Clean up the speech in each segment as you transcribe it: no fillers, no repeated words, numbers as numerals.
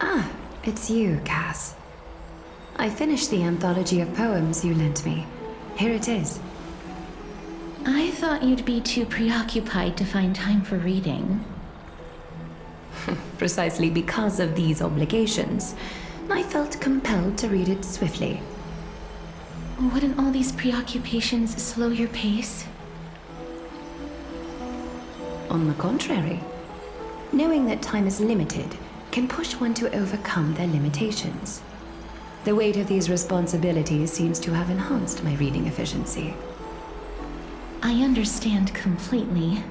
Ah, it's you, Cass. I finished the anthology of poems you lent me. Here it is. I thought you'd be too preoccupied to find time for reading. Precisely because of these obligations, I felt compelled to read it swiftly. Wouldn't all these preoccupations slow your pace? On the contrary, knowing that time is limited can push one to overcome their limitations. The weight of these responsibilities seems to have enhanced my reading efficiency. I understand completely.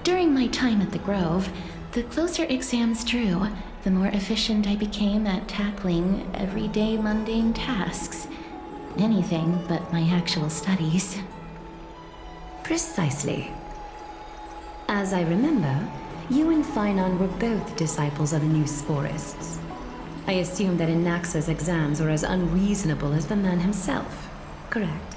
During my time at the Grove, the closer exams drew, the more efficient I became at tackling everyday mundane tasks. Anything but my actual studies. Precisely. As I remember, you and Finon were both disciples of the new sporists. I assume that Anaxa's exams were as unreasonable as the man himself, correct?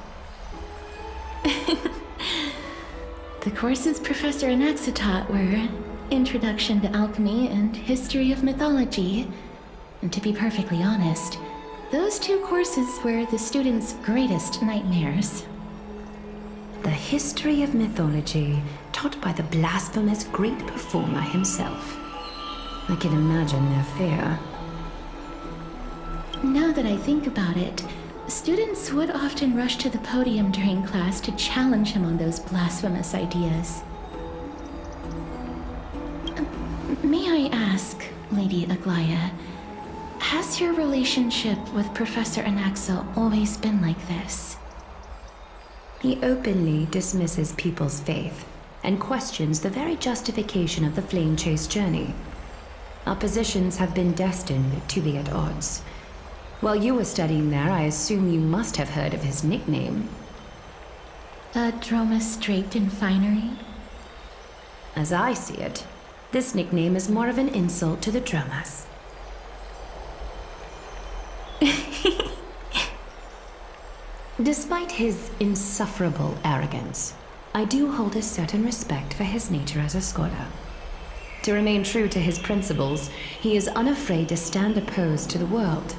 The courses Professor Anaxa taught were Introduction to Alchemy and History of Mythology. And to be perfectly honest, those two courses were the students' greatest nightmares. The history of mythology, taught by the blasphemous great performer himself. I can imagine their fear. Now that I think about it, students would often rush to the podium during class to challenge him on those blasphemous ideas. May I ask, Lady Aglaya, has your relationship with Professor Anaxa always been like this? He openly dismisses people's faith and questions the very justification of the flame chase journey. Our positions have been destined to be at odds. While you were studying there, I assume you must have heard of his nickname. A Dromus draped in finery? As I see it, this nickname is more of an insult to the Dromus. Despite his insufferable arrogance, I do hold a certain respect for his nature as a scholar. To remain true to his principles, he is unafraid to stand opposed to the world,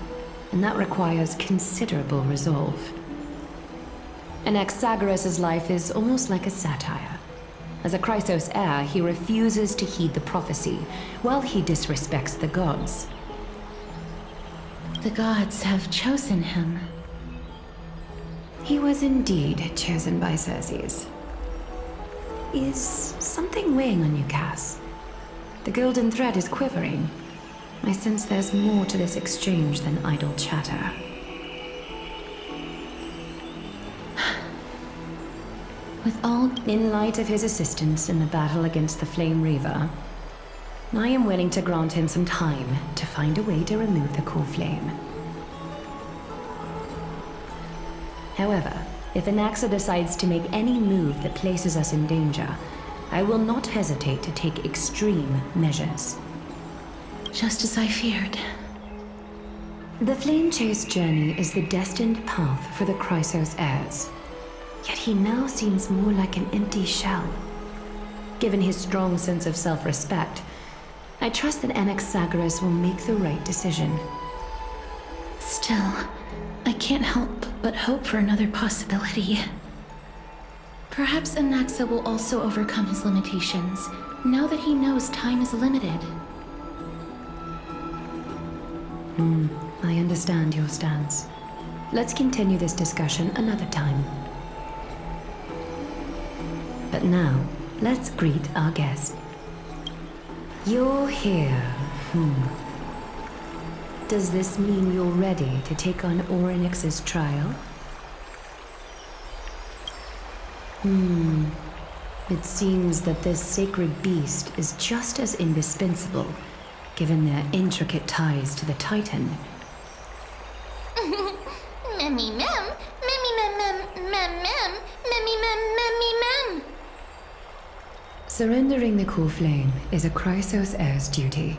and that requires considerable resolve. Anaxagoras' life is almost like a satire. As a Chrysos heir, he refuses to heed the prophecy, while he disrespects the gods. The gods have chosen him. He was indeed chosen by Circes. Is something weighing on you, Cass? The golden thread is quivering. I sense there's more to this exchange than idle chatter. In light of his assistance in the battle against the Flame Reaver, I am willing to grant him some time to find a way to remove the cool flame. However, if Anaxa decides to make any move that places us in danger, I will not hesitate to take extreme measures. Just as I feared. The Flame Chase journey is the destined path for the Chrysos heirs. Yet he now seems more like an empty shell. Given his strong sense of self-respect, I trust that Anaxagoras will make the right decision. Still, I can't help but hope for another possibility. Perhaps Anaxa will also overcome his limitations, now that he knows time is limited. I understand your stance. Let's continue this discussion another time. But now, let's greet our guest. You're here. Does this mean you're ready to take on Orynyx's trial? It seems that this sacred beast is just as indispensable, given their intricate ties to the Titan. Memmy mem, memmy mem mem mem mem, memmy mem memmy mem. Surrendering the cool flame is a Chrysos heir's duty.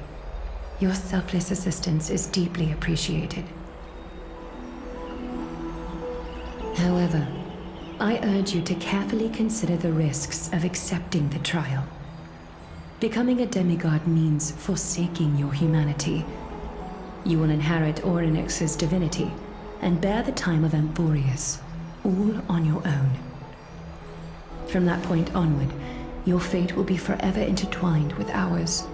Your selfless assistance is deeply appreciated. However, I urge you to carefully consider the risks of accepting the trial. Becoming a demigod means forsaking your humanity. You will inherit Orynyx's divinity and bear the time of Amphoreus, all on your own. From that point onward, your fate will be forever intertwined with ours,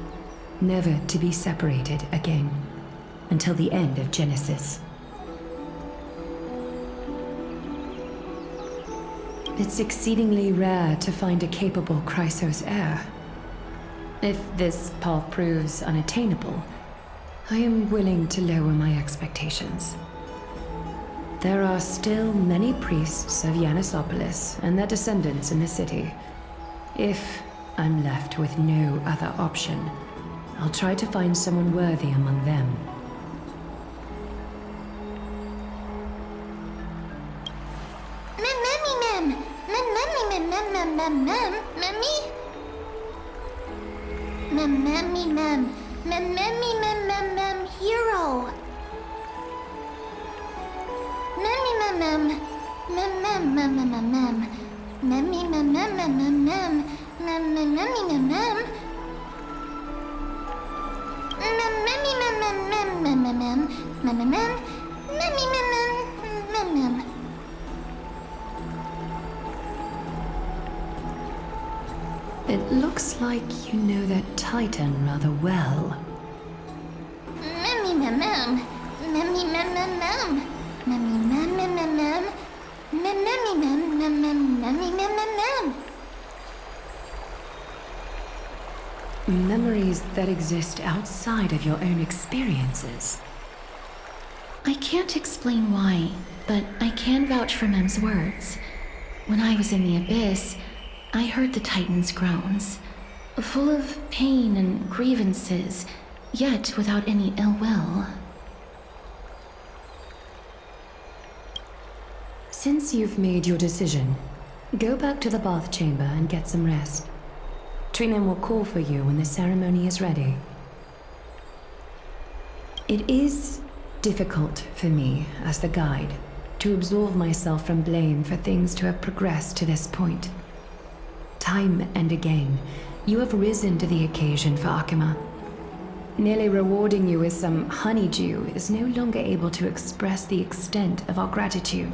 never to be separated again, until the end of Genesis. It's exceedingly rare to find a capable Chrysos heir. If this path proves unattainable, I am willing to lower my expectations. There are still many priests of Yanisopolis and their descendants in the city. If I'm left with no other option, I'll try to find someone worthy among them. Hero. It looks like you know that Titan rather well. Memories that exist outside of your own experiences. I can't explain why, but I can vouch for Mem's words. When I was in the abyss, I heard the Titan's groans, full of pain and grievances, yet without any ill will. Since you've made your decision, go back to the bath chamber and get some rest. Trinan will call for you when the ceremony is ready. It is difficult for me, as the guide, to absolve myself from blame for things to have progressed to this point. Time and again, you have risen to the occasion for Akima. Nearly rewarding you with some honeydew is no longer able to express the extent of our gratitude.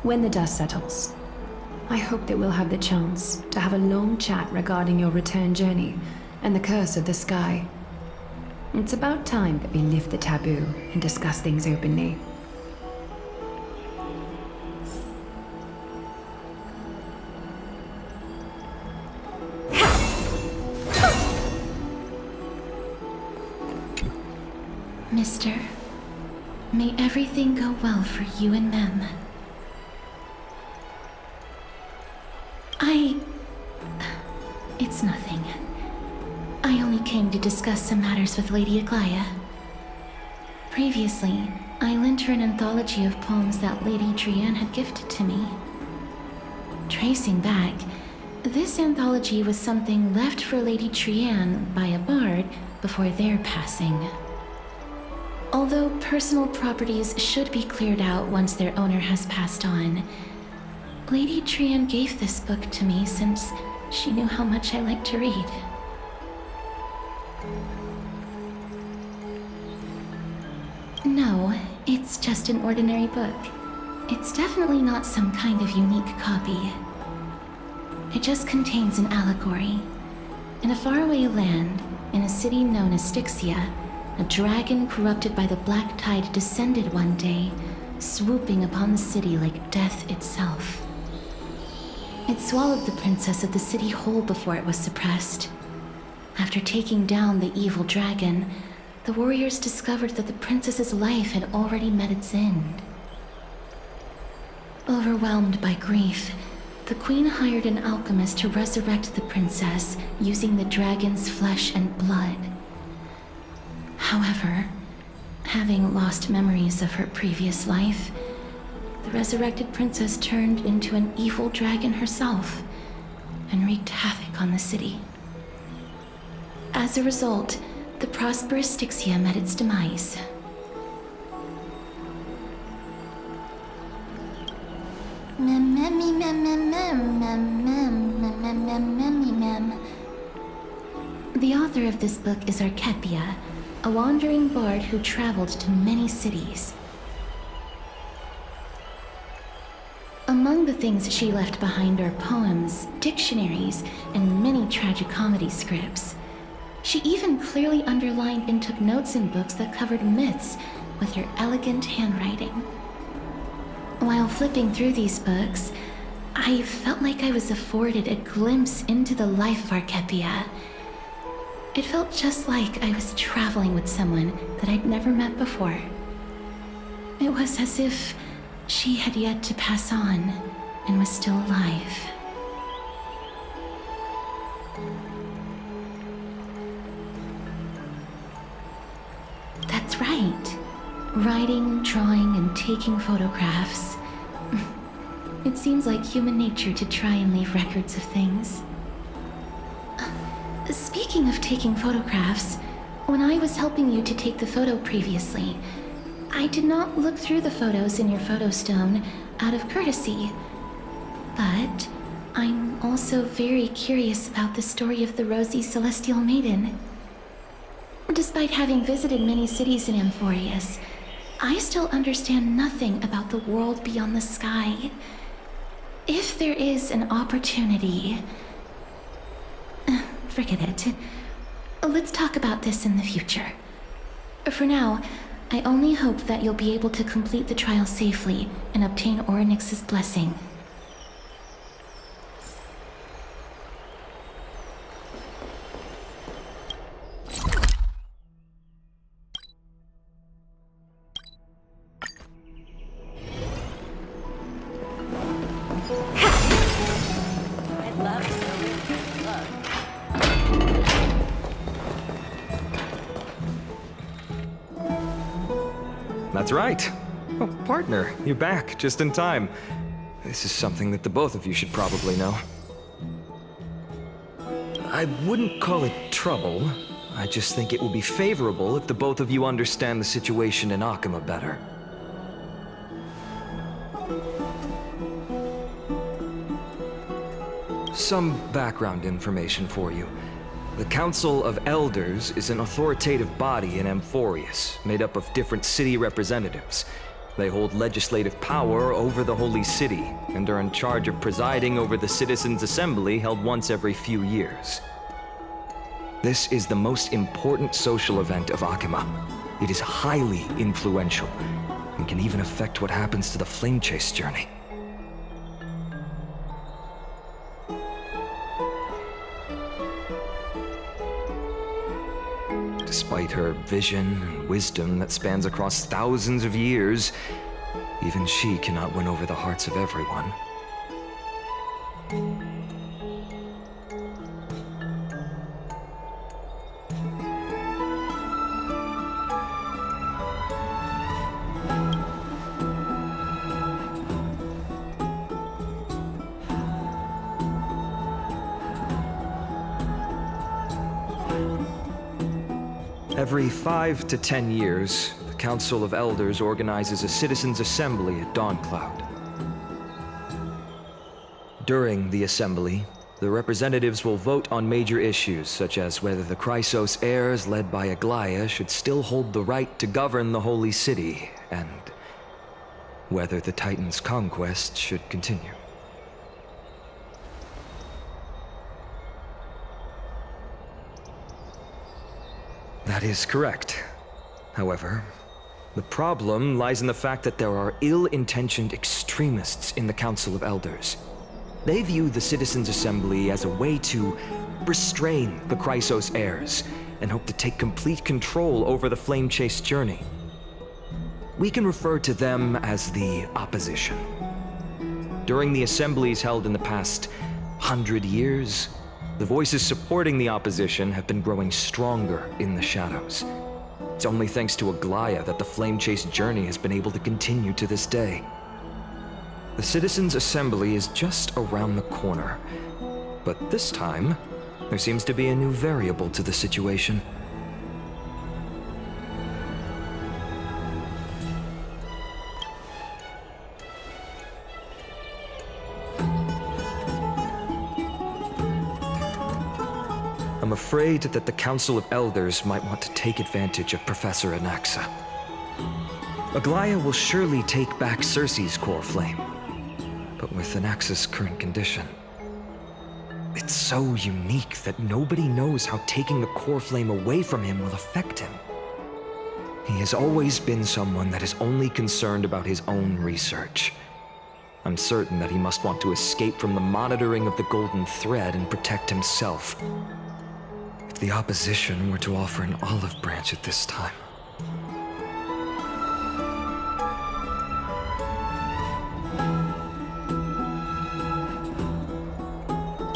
When the dust settles, I hope that we'll have the chance to have a long chat regarding your return journey and the curse of the sky. It's about time that we lift the taboo and discuss things openly. Mister, may everything go well for you and Mem. It's nothing. I only came to discuss some matters with Lady Aglaia. Previously, I lent her an anthology of poems that Lady Trianne had gifted to me. Tracing back, this anthology was something left for Lady Trianne by a bard before their passing. Although personal properties should be cleared out once their owner has passed on, Lady Trianne gave this book to me since she knew how much I liked to read. No, it's just an ordinary book. It's definitely not some kind of unique copy. It just contains an allegory. In a faraway land, in a city known as Styxia, a dragon corrupted by the black tide descended one day, swooping upon the city like death itself. It swallowed the princess of the city whole before it was suppressed. After taking down the evil dragon, the warriors discovered that the princess's life had already met its end. Overwhelmed by grief, the queen hired an alchemist to resurrect the princess using the dragon's flesh and blood. However, having lost memories of her previous life, the resurrected princess turned into an evil dragon herself and wreaked havoc on the city. As a result, the prosperous Styxia met its demise. The author of this book is Archepia, a wandering bard who traveled to many cities. Among the things she left behind are poems, dictionaries, and many tragicomedy scripts. She even clearly underlined and took notes in books that covered myths with her elegant handwriting. While flipping through these books, I felt like I was afforded a glimpse into the life of Archepia. It felt just like I was traveling with someone that I'd never met before. It was as if she had yet to pass on and was still alive. That's right. Writing, drawing, and taking photographs. It seems like human nature to try and leave records of things. Speaking of taking photographs, when I was helping you to take the photo previously, I did not look through the photos in your photo stone out of courtesy. But I'm also very curious about the story of the rosy celestial maiden. Despite having visited many cities in Amphoreus, I still understand nothing about the world beyond the sky. If there is an opportunity... Forget it. Let's talk about this in the future. For now, I only hope that you'll be able to complete the trial safely and obtain Orynyx's blessing. That's right. Oh, partner, you're back just in time. This is something that the both of you should probably know. I wouldn't call it trouble. I just think it will be favorable if the both of you understand the situation in Akima better. Some background information for you. The Council of Elders is an authoritative body in Amphoreus, made up of different city representatives. They hold legislative power over the Holy City, and are in charge of presiding over the Citizens' Assembly held once every few years. This is the most important social event of Akima. It is highly influential, and can even affect what happens to the Flame Chase journey. Despite her vision and wisdom that spans across thousands of years, even she cannot win over the hearts of everyone. Every 5 to 10 years, the Council of Elders organizes a Citizens' Assembly at Dawncloud. During the assembly, the representatives will vote on major issues, such as whether the Chrysos heirs led by Aglaia should still hold the right to govern the Holy City, and whether the Titan's conquest should continue. That is correct. However, the problem lies in the fact that there are ill-intentioned extremists in the Council of Elders. They view the Citizens' Assembly as a way to restrain the Chrysos heirs, and hope to take complete control over the Flame Chase journey. We can refer to them as the Opposition. During the assemblies held in the past 100 years, the voices supporting the opposition have been growing stronger in the shadows. It's only thanks to Aglaya that the Flame Chase journey has been able to continue to this day. The Citizens' Assembly is just around the corner, but this time, there seems to be a new variable to the situation. I'm afraid that the Council of Elders might want to take advantage of Professor Anaxa. Aglaya will surely take back Circe's core flame, but with Anaxa's current condition, it's so unique that nobody knows how taking the core flame away from him will affect him. He has always been someone that is only concerned about his own research. I'm certain that he must want to escape from the monitoring of the Golden Thread and protect himself. If the opposition were to offer an olive branch at this time.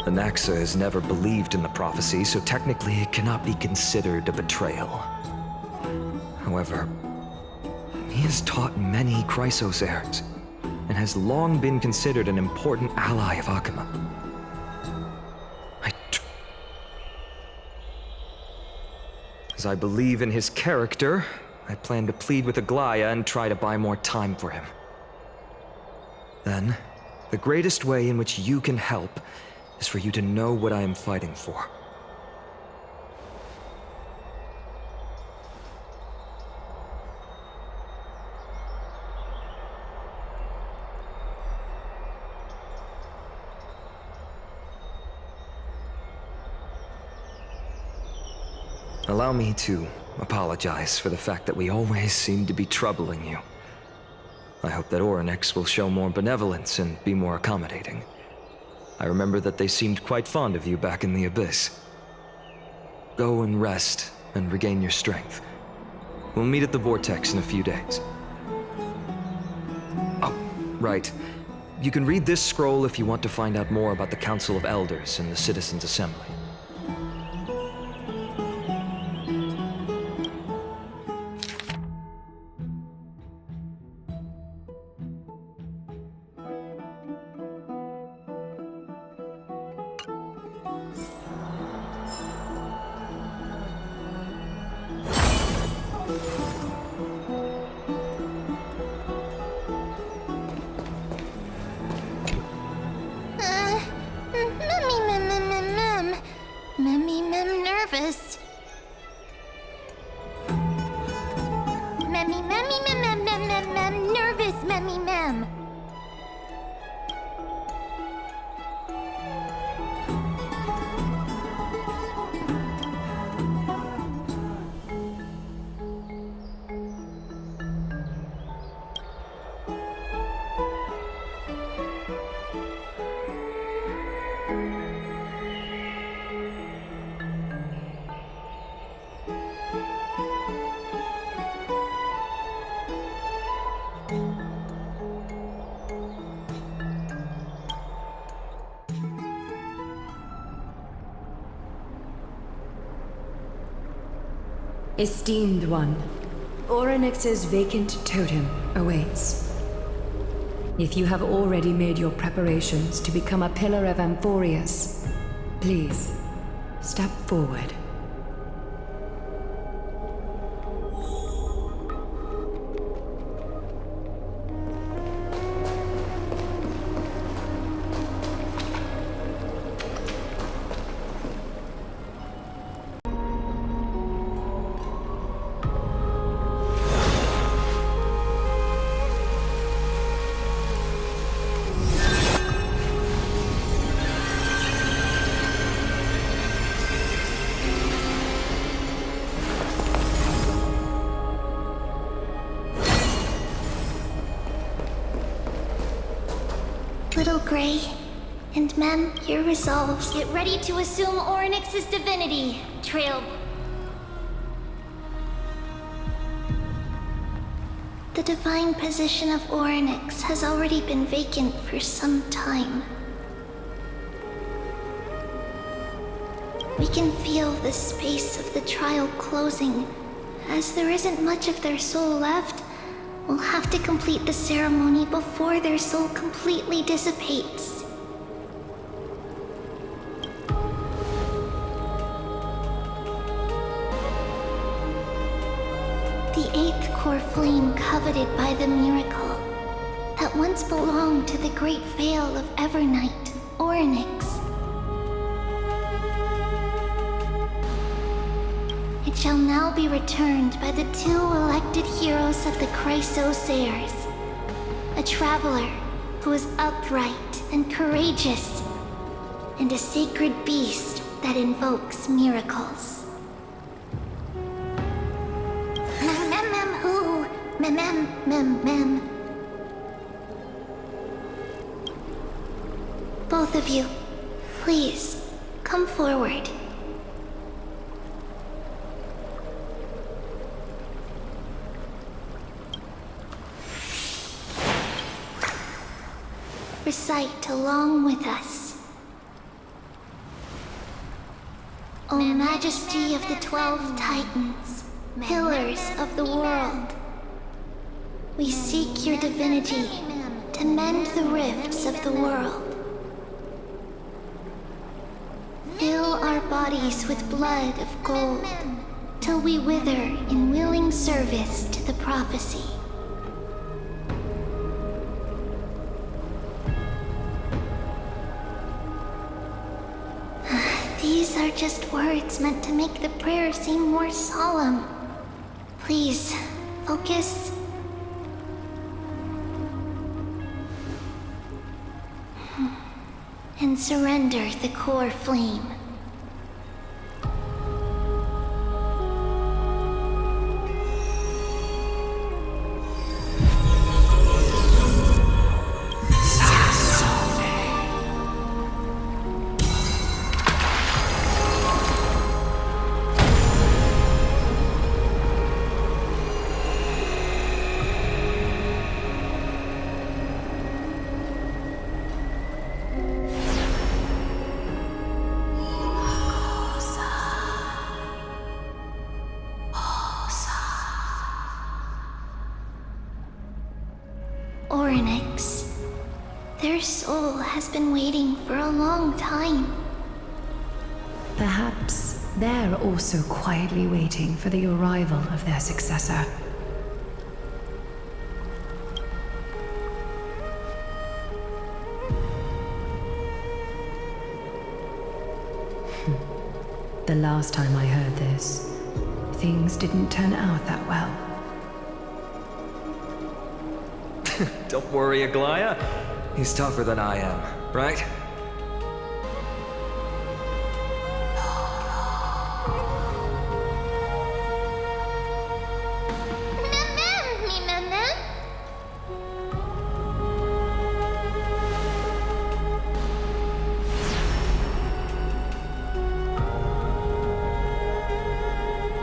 Anaxa has never believed in the prophecy, so technically it cannot be considered a betrayal. However, he has taught many Chrysos heirs, and has long been considered an important ally of Akuma. As I believe in his character, I plan to plead with Aglaya and try to buy more time for him. Then, the greatest way in which you can help is for you to know what I am fighting for. Allow me to apologize for the fact that we always seem to be troubling you. I hope that Orynyx will show more benevolence and be more accommodating. I remember that they seemed quite fond of you back in the Abyss. Go and rest and regain your strength. We'll meet at the Vortex in a few days. Oh, right. You can read this scroll if you want to find out more about the Council of Elders and the Citizens' Assembly. Nervous. Nervous, mem. Esteemed one, Orynyx's vacant totem awaits. If you have already made your preparations to become a pillar of Amphoreus, please, step forward. Little Gray, and Mem, your resolves. Get ready to assume Orynyx's divinity, Trail. The divine position of Orynyx has already been vacant for some time. We can feel the space of the trial closing as there isn't much of their soul left, we'll have to complete the ceremony before their soul completely dissipates. The 8th core flame coveted by the miracle that once belonged to the great veil of Evernight, Orynyx. It shall now be returned by the 2 elected heroes of the Chrysoseirs. A traveler who is upright and courageous, and a sacred beast that invokes miracles. Mem-mem-mem-hoo! Mem-mem-mem-mem. Both of you, please, come forward. Recite along with us. O Majesty of the 12 Titans, pillars of the world, we seek your divinity to mend the rifts of the world. Fill our bodies with blood of gold, till we wither in willing service to the prophecy. These are just words meant to make the prayer seem more solemn. Please, focus. And surrender the core flame. Orynyx. Their soul has been waiting for a long time. Perhaps they're also quietly waiting for the arrival of their successor. The last time I heard this, things didn't turn out that well. Don't worry, Aglaya. He's tougher than I am, right?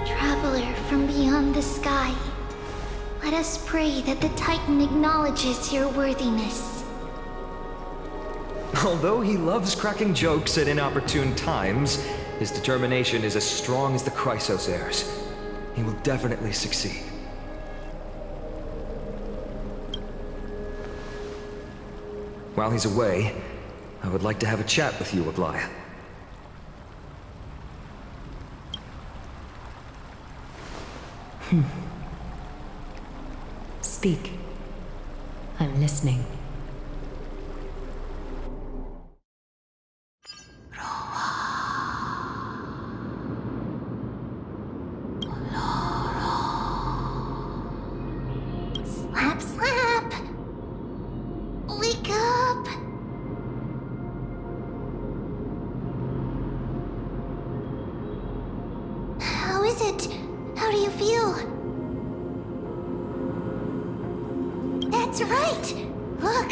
Traveler from beyond the sky, let us pray that the Titan acknowledges your worthiness. Although he loves cracking jokes at inopportune times, his determination is as strong as the Chrysoseirs. He will definitely succeed. While he's away, I would like to have a chat with you, Aglaya. Speak. I'm listening. Slap, slap! Wake up! How is it? How do you feel? That's right! Look!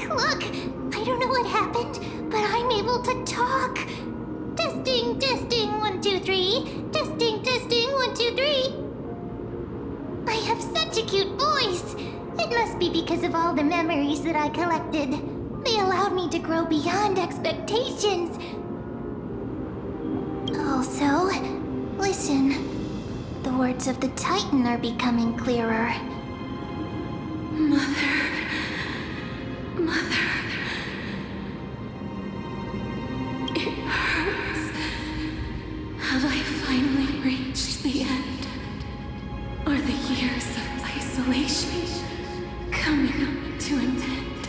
I don't know what happened, but I'm able to talk! Testing, 1, 2, 3. Testing, 1, 2, 3. I have such a cute voice! It must be because of all the memories that I collected. They allowed me to grow beyond expectations. Also, listen. The The words of the Titan are becoming clearer. Mother. It hurts. Have I finally reached the end? Are the years of isolation coming to an end?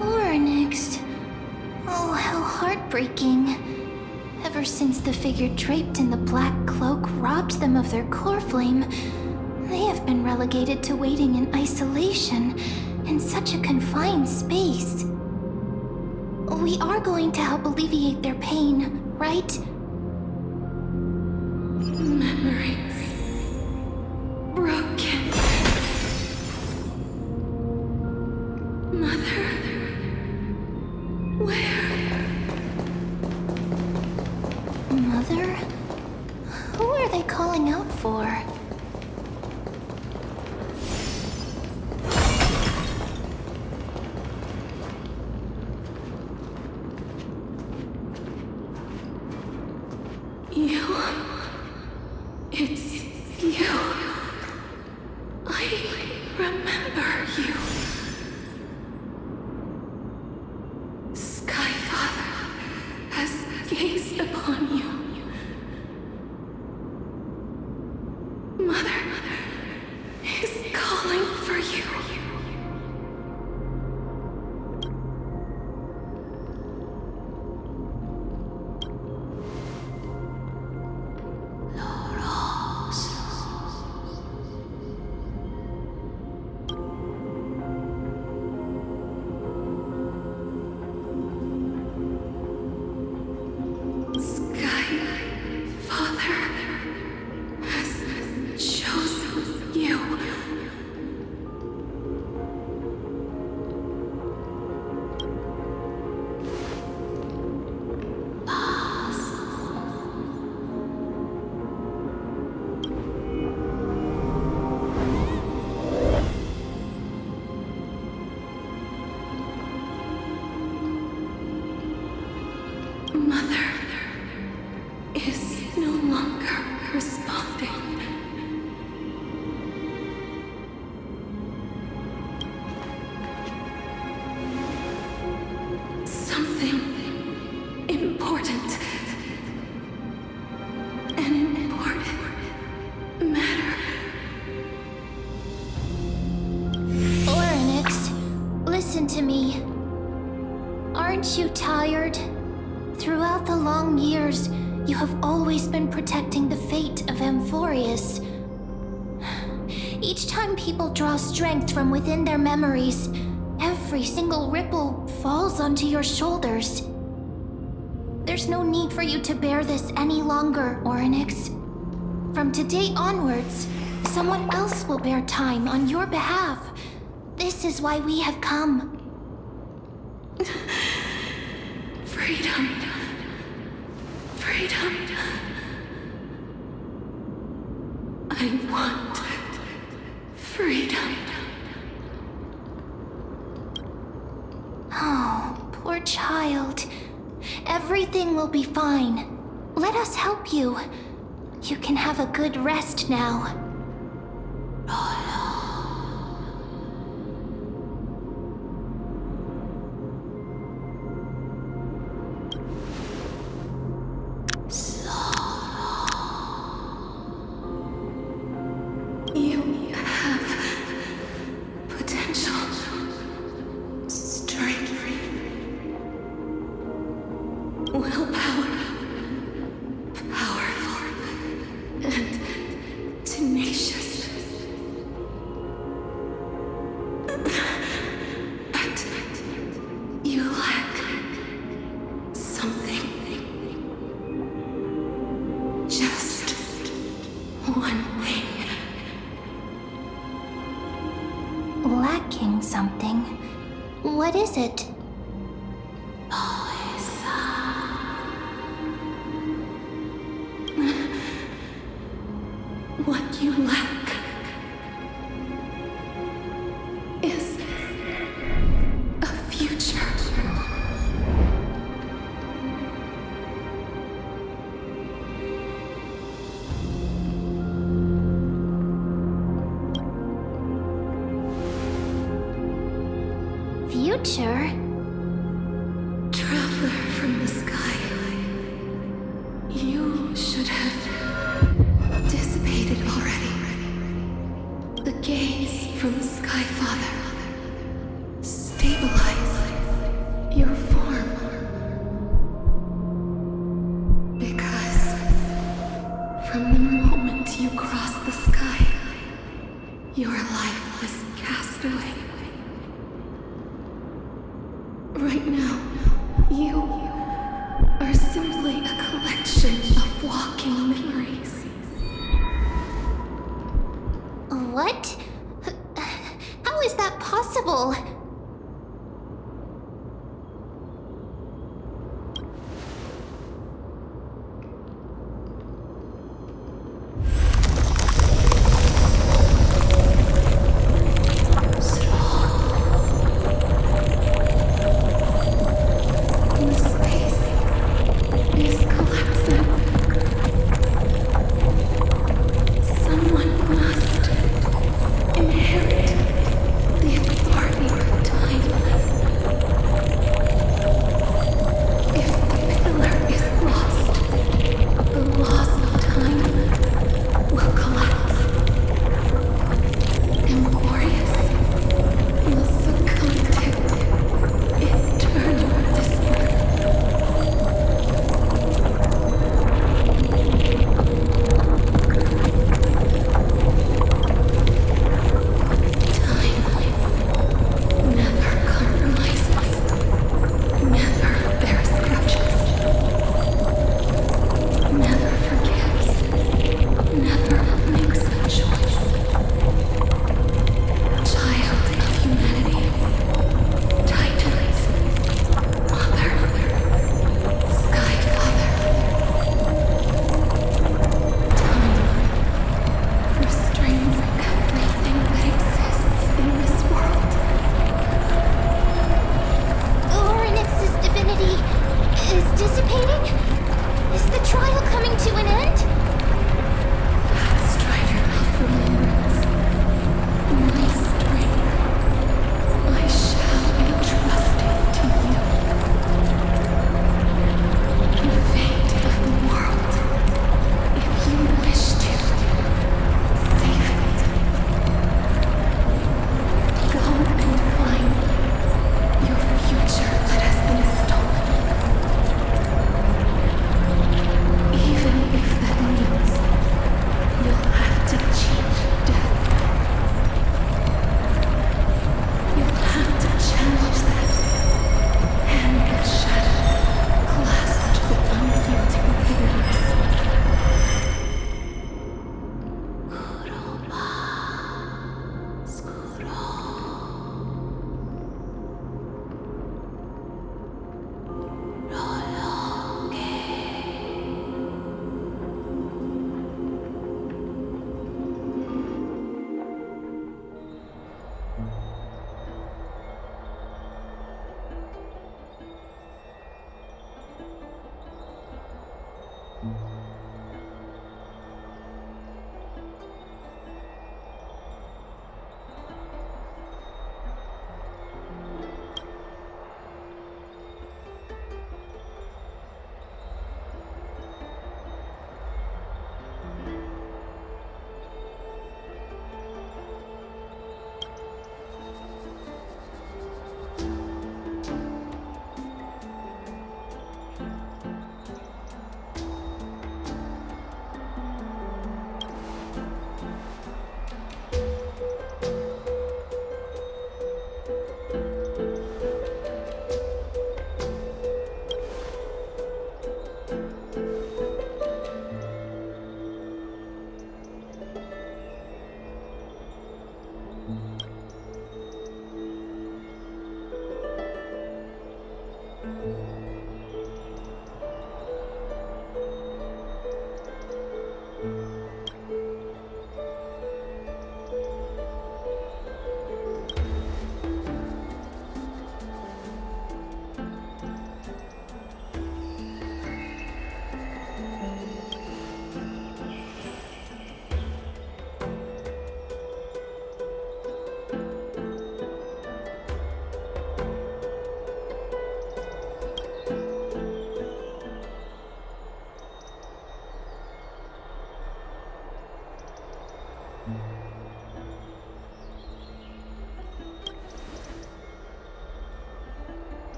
Onyx. Oh, how heartbreaking. Ever since the figure draped in the black cloak robbed them of their core flame, they have been relegated to waiting in isolation in such a confined space. We are going to help alleviate their pain, right? Memories broken. Mother, where? Mother? Who are they calling out for? You. It's you. I remember you. Skyfather has gazed upon you. Mother is calling for you. Skyfather has chosen you. Mother is no longer responding. Something important. An important matter. Onyx, listen to me. Aren't you tired? Throughout the long years, you have always been protecting the fate of Amphoreus. Each time people draw strength from within their memories, every single ripple falls onto your shoulders. There's no need for you to bear this any longer, Onyx. From today onwards, someone else will bear time on your behalf. This is why we have come. Freedom. Freedom. I want freedom. Oh, poor child. Everything will be fine. Let us help you. You can have a good rest now. You have potential, strength, willpower, powerful, and tenacious. But you lack something. Just one thing. Lacking something. What is it? What you lack is a future. future. Traveler from the sky. You should have dissipated already. The gaze from Sky Father. Stabilize your form. Because from the moment you crossed the sky, your life was cast away. Right now, you are simply a collection of walking memories. What? How is that possible? The space is collapsing. Someone must inherit the authority.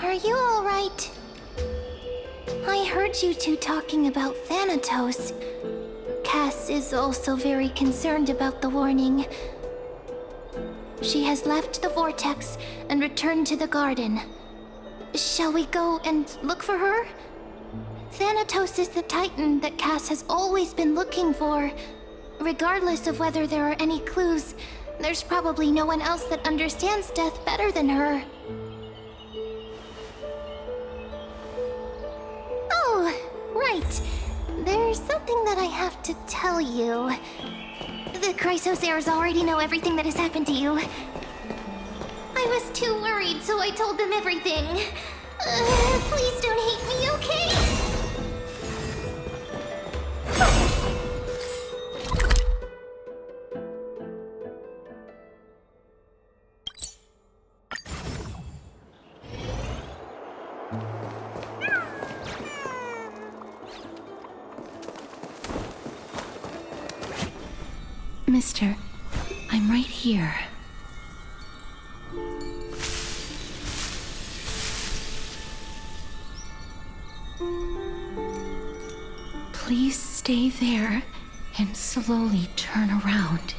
Are you alright? I heard you two talking about Thanatos. Cass is also very concerned about the warning. She has left the vortex and returned to the garden. Shall we go and look for her? Thanatos is the Titan that Cass has always been looking for. Regardless of whether there are any clues, there's probably no one else that understands death better than her. Right. There's something that I have to tell you. The Chrysosaurs already know everything that has happened to you. I was too worried, so I told them everything. Please don't hate me, okay? Mister, I'm right here. Please stay there and slowly turn around.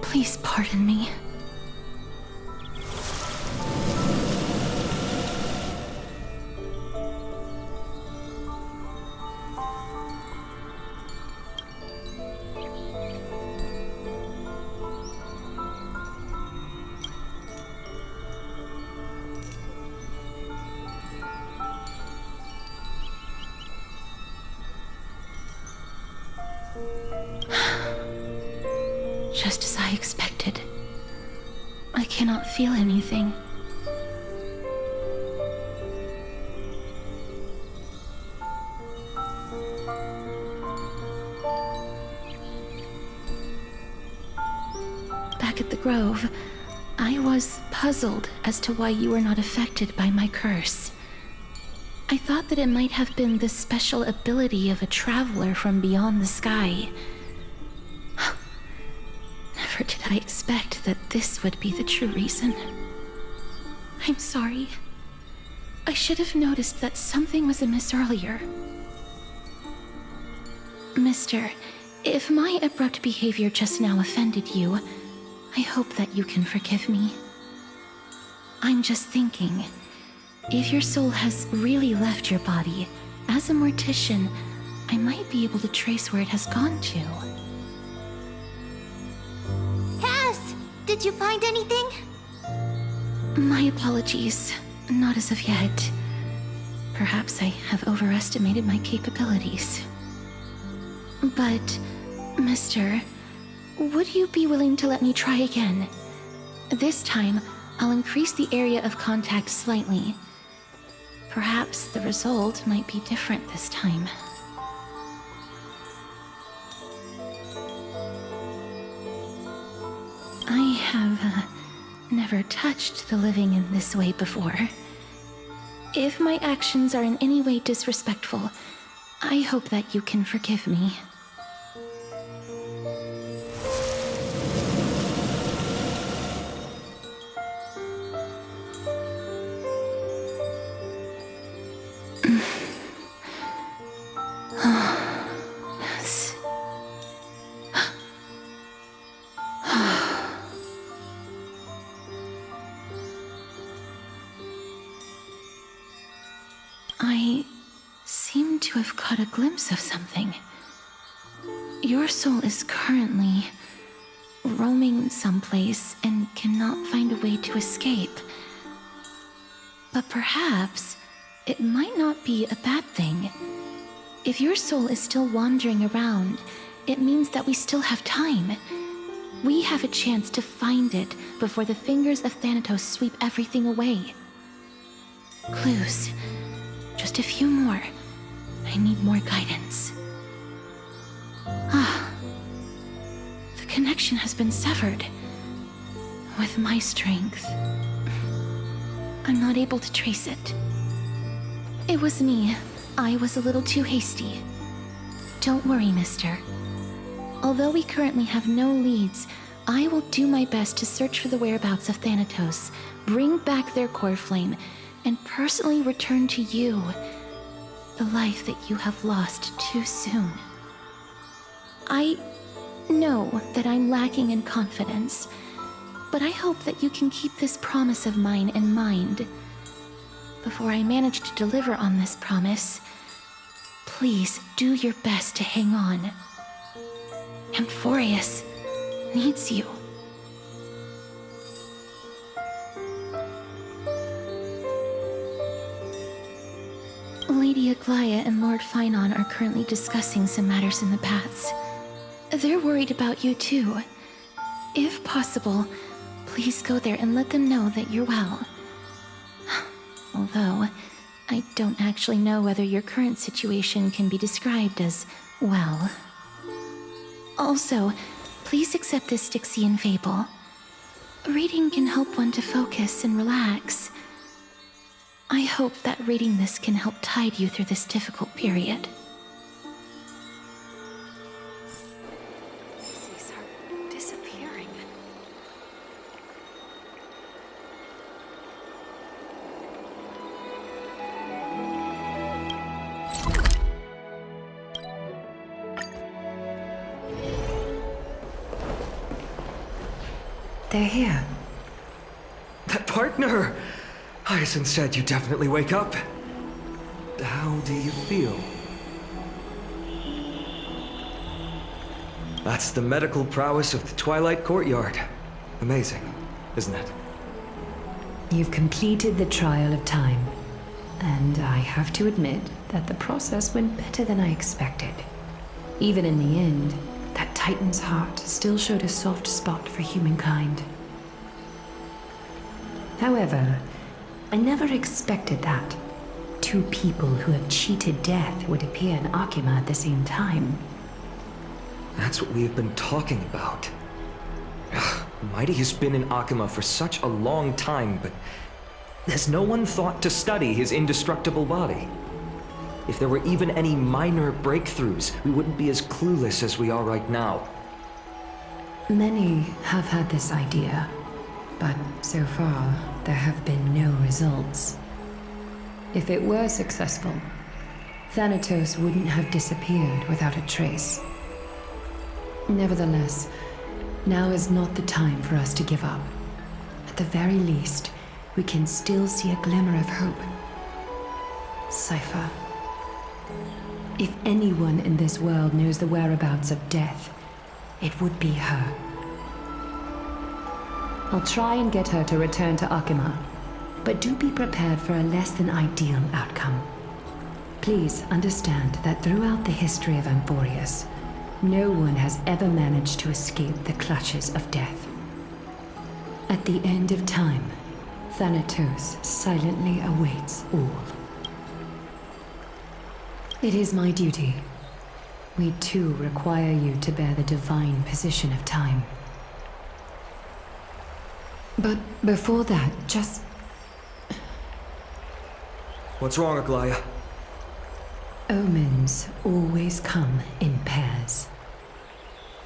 Please pardon me. Just as I expected. I cannot feel anything. Back at the Grove, I was puzzled as to why you were not affected by my curse. I thought that it might have been the special ability of a traveler from beyond the sky. Never did I expect that this would be the true reason. I'm sorry. I should have noticed that something was amiss earlier. Mister, if my abrupt behavior just now offended you, I hope that you can forgive me. I'm just thinking, if your soul has really left your body, as a mortician, I might be able to trace where it has gone to. Cass! Did you find anything? My apologies. Not as of yet. Perhaps I have overestimated my capabilities. But, Mister, would you be willing to let me try again? This time, I'll increase the area of contact slightly. Perhaps the result might be different this time. I have never touched the living in this way before. If my actions are in any way disrespectful, I hope that you can forgive me. I seem to have caught a glimpse of something. Your soul is currently roaming someplace and cannot find a way to escape. But perhaps it might not be a bad thing. If your soul is still wandering around, it means that we still have time. We have a chance to find it before the fingers of Thanatos sweep everything away. Clues. Just a few more. I need more guidance. The connection has been severed. With my strength, I'm not able to trace it. It was me. I was a little too hasty. Don't worry, mister. Although we currently have no leads, I will do my best to search for the whereabouts of Thanatos, bring back their core flame, and personally return to you the life that you have lost too soon. I know that I'm lacking in confidence, but I hope that you can keep this promise of mine in mind. Before I manage to deliver on this promise, please do your best to hang on. Amphoreus needs you. Lady Aglaia and Lord Finon are currently discussing some matters in the paths. They're worried about you too. If possible, please go there and let them know that you're well. Although, I don't actually know whether your current situation can be described as well. Also, please accept this Styxian fable. Reading can help one to focus and relax. I hope that reading this can help tide you through this difficult period. These are disappearing. They're here. That partner! Hyacinth said you definitely wake up. How do you feel? That's the medical prowess of the Twilight Courtyard. Amazing, isn't it? You've completed the trial of time, and I have to admit that the process went better than I expected. Even in the end, that Titan's heart still showed a soft spot for humankind. However, I never expected that two people who have cheated death would appear in Akima at the same time. That's what we have been talking about. Mighty has been in Akima for such a long time, but has no one thought to study his indestructible body? If there were even any minor breakthroughs, we wouldn't be as clueless as we are right now. Many have had this idea, but so far, there have been no results. If it were successful, Thanatos wouldn't have disappeared without a trace. Nevertheless, now is not the time for us to give up. At the very least, we can still see a glimmer of hope. Cypher. If anyone in this world knows the whereabouts of death, it would be her. I'll try and get her to return to Akima, but do be prepared for a less than ideal outcome. Please understand that throughout the history of Amphoreus, no one has ever managed to escape the clutches of death. At the end of time, Thanatos silently awaits all. It is my duty. We too require you to bear the divine position of time. But before that, just... What's wrong, Aglaia? Omens always come in pairs.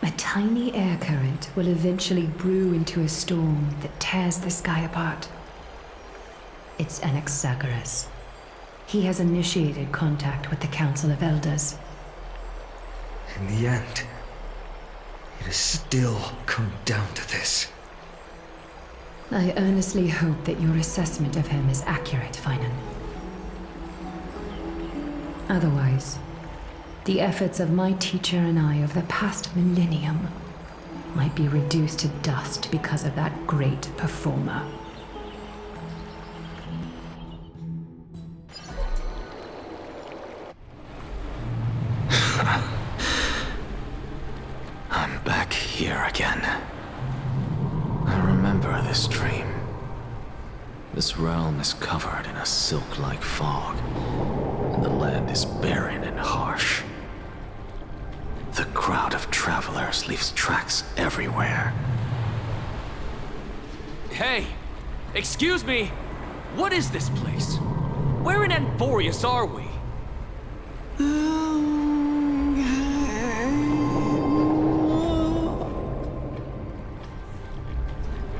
A tiny air current will eventually brew into a storm that tears the sky apart. It's Anaxagoras. He has initiated contact with the Council of Elders. In the end, it has still come down to this. I earnestly hope that your assessment of him is accurate, Finan. Otherwise, the efforts of my teacher and I of the past millennium might be reduced to dust because of that great performer. I'm back here again. I remember this dream. This realm is covered in a silk-like fog, and the land is barren and harsh. The crowd of travelers leaves tracks everywhere. Hey! Excuse me! What is this place? Where in Amphoreus are we?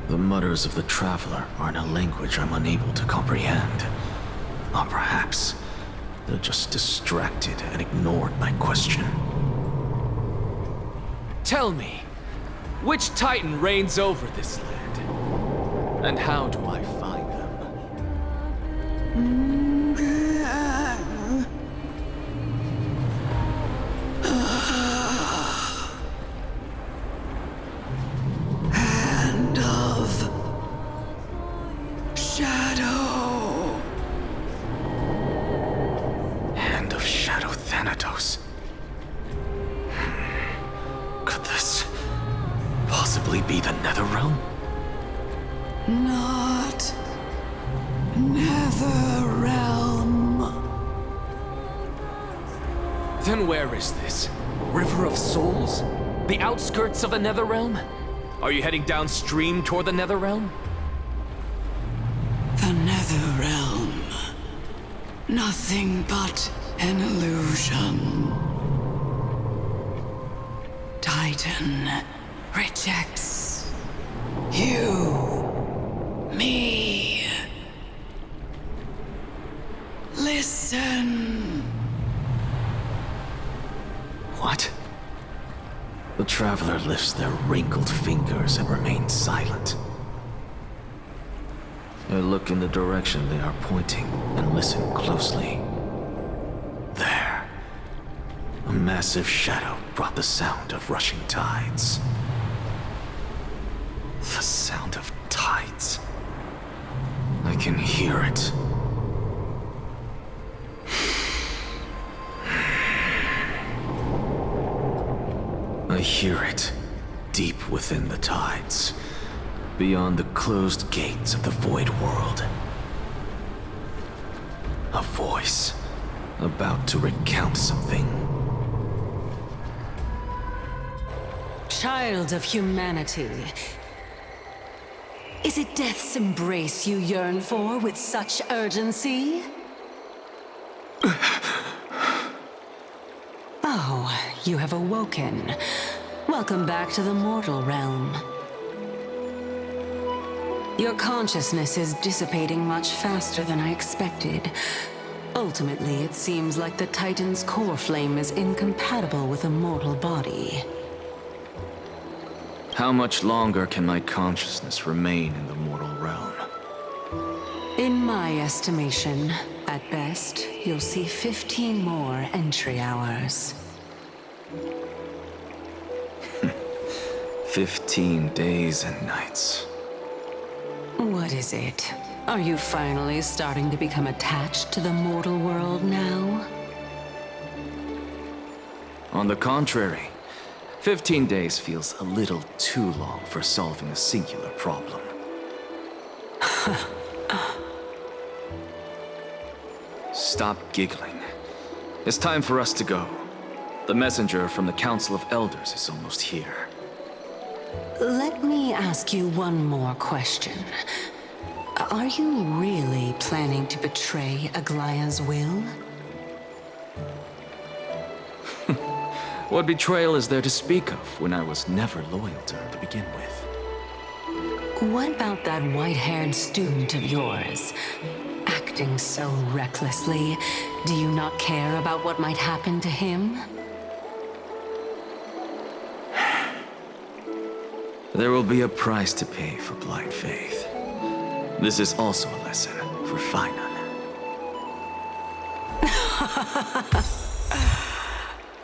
The mutters of the traveler are in a language I'm unable to comprehend. Or perhaps they're just distracted and ignored my question. Tell me, which Titan reigns over this land? And how do I find them? Hand of Shadow. Hand of Shadow Thanatos. Could this possibly be the Netherrealm? Not Netherrealm. Then where is this? River of Souls? The outskirts of the Netherrealm? Are you heading downstream toward the Netherrealm? The Netherrealm. Nothing but an illusion. Titan rejects you, me. Listen. What? The traveler lifts their wrinkled fingers and remains silent. I look in the direction they are pointing and listen closely. There. A massive shadow brought the sound of rushing tides. The sound of tides. I can hear it. I hear it, deep within the tides, beyond the closed gates of the void world. A voice, about to recount something. Child of humanity, is it death's embrace you yearn for with such urgency? Oh, you have awoken. Welcome back to the mortal realm. Your consciousness is dissipating much faster than I expected. Ultimately, it seems like the Titan's core flame is incompatible with a mortal body. How much longer can my consciousness remain in the mortal realm? In my estimation, at best, you'll see 15 more entry hours. 15 days and nights. What is it? Are you finally starting to become attached to the mortal world now? On the contrary, 15 days feels a little too long for solving a singular problem. Stop giggling. It's time for us to go. The messenger from the Council of Elders is almost here. Let me ask you one more question. Are you really planning to betray Aglaya's will? What betrayal is there to speak of when I was never loyal to her to begin with? What about that white-haired student of yours? Acting so recklessly, do you not care about what might happen to him? There will be a price to pay for blind faith. This is also a lesson for Finan.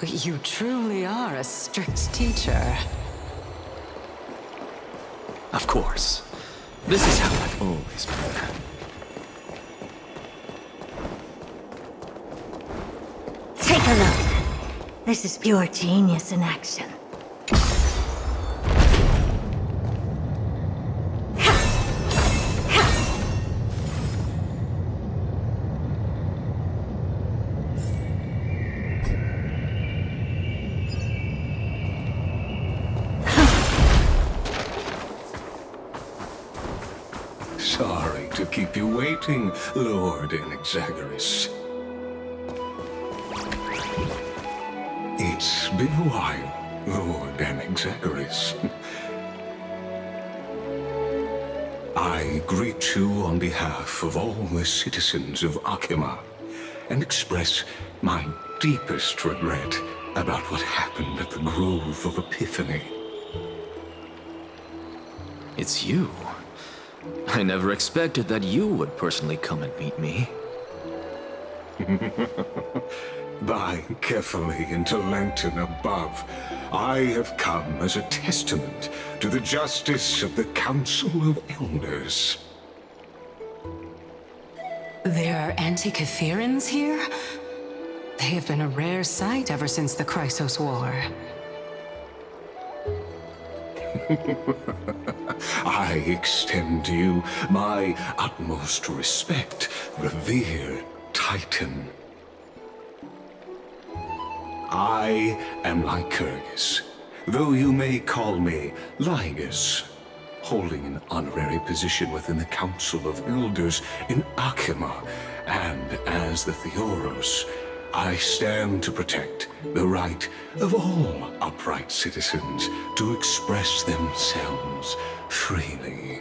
You truly are a strict teacher. Of course. This is how I've always been. Take a look. This is pure genius in action. Sorry to keep you waiting, Lord Anaxagoras. It's been a while, Lord Anaxagoras. I greet you on behalf of all the citizens of Akima and express my deepest regret about what happened at the Grove of Epiphany. It's you. I never expected that you would personally come and meet me. By carefully into Lantern above, I have come as a testament to the justice of the Council of Elders. There are Antikytherans here? They have been a rare sight ever since the Chrysos War. I extend to you my utmost respect, revered Titan. I am Lycurgus, though you may call me Lygus, holding an honorary position within the Council of Elders in Akima, and as the Theoros, I stand to protect the right of all upright citizens to express themselves freely.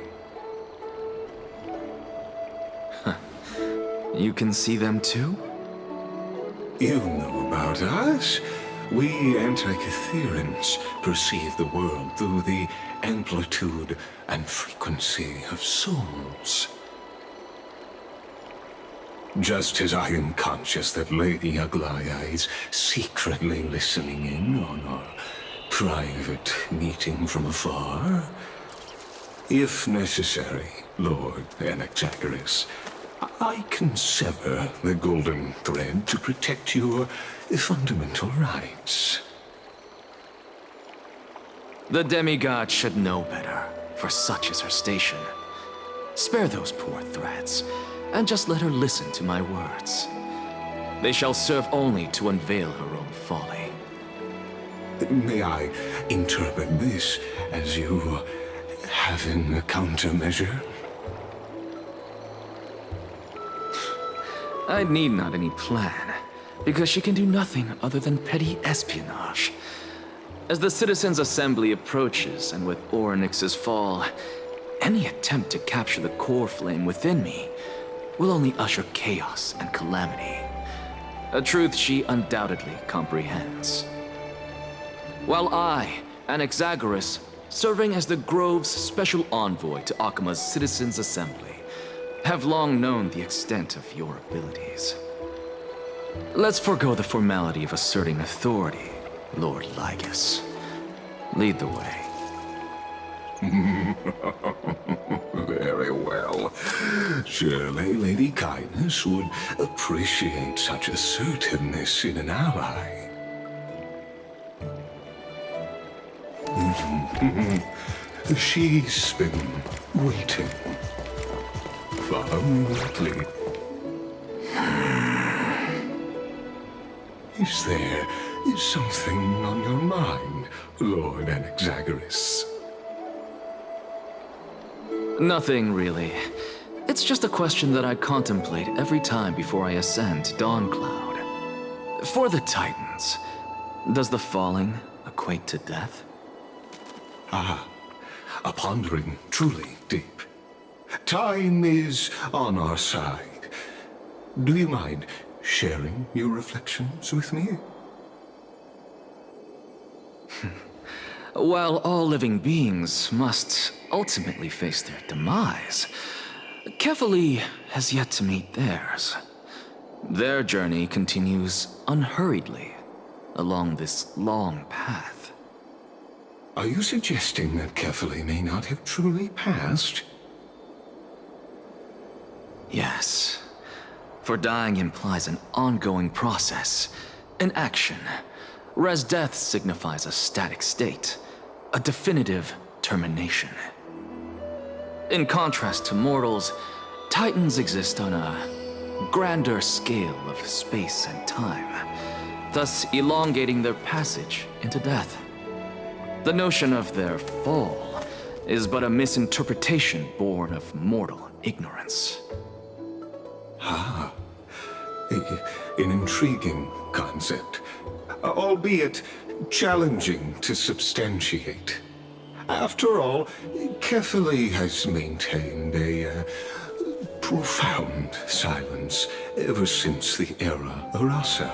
You can see them too? You know about us. We Antikytherans perceive the world through the amplitude and frequency of souls. Just as I am conscious that Lady Aglaya is secretly listening in on our private meeting from afar, if necessary, Lord Anaxagoras, I can sever the golden thread to protect your fundamental rights. The demigod should know better, for such is her station. Spare those poor threats, and just let her listen to my words. They shall serve only to unveil her own folly. May I interpret this as you having a countermeasure? I need not any plan, because she can do nothing other than petty espionage. As the Citizens' Assembly approaches, and with Orynyx's fall, any attempt to capture the core flame within me will only usher chaos and calamity. A truth she undoubtedly comprehends. While I, Anaxagoras, serving as the Grove's special envoy to Akima's Citizens' Assembly, have long known the extent of your abilities. Let's forego the formality of asserting authority, Lord Lygus. Lead the way. Very well. Surely Lady Kindness would appreciate such assertiveness in an ally. She's been waiting. Follow me, please. Is there something on your mind, Lord Anaxagoras? Nothing, really. It's just a question that I contemplate every time before I ascend to Dawncloud. For the Titans, does the falling equate to death? Ah, a pondering truly deep. Time is on our side. Do you mind sharing your reflections with me? While all living beings must ultimately face their demise, Kefali has yet to meet theirs. Their journey continues unhurriedly along this long path. Are you suggesting that Kefali may not have truly passed? Yes. For dying implies an ongoing process, an action, whereas death signifies a static state, a definitive termination. In contrast to mortals, Titans exist on a grander scale of space and time, thus elongating their passage into death. The notion of their fall is but a misinterpretation born of mortal ignorance. Ah, an intriguing concept, albeit challenging to substantiate. After all, Kefali has maintained a profound silence ever since the era Anaxa,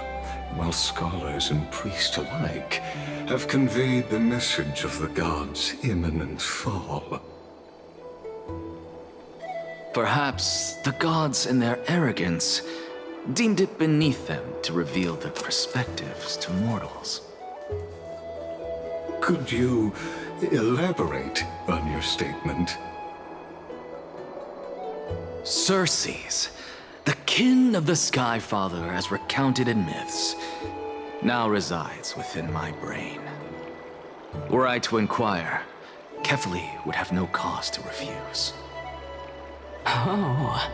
while scholars and priests alike have conveyed the message of the gods' imminent fall. Perhaps the gods in their arrogance deemed it beneath them to reveal their perspectives to mortals. Could you elaborate on your statement? Circes, the kin of the Skyfather as recounted in myths, now resides within my brain. Were I to inquire, Kefali would have no cause to refuse. Oh.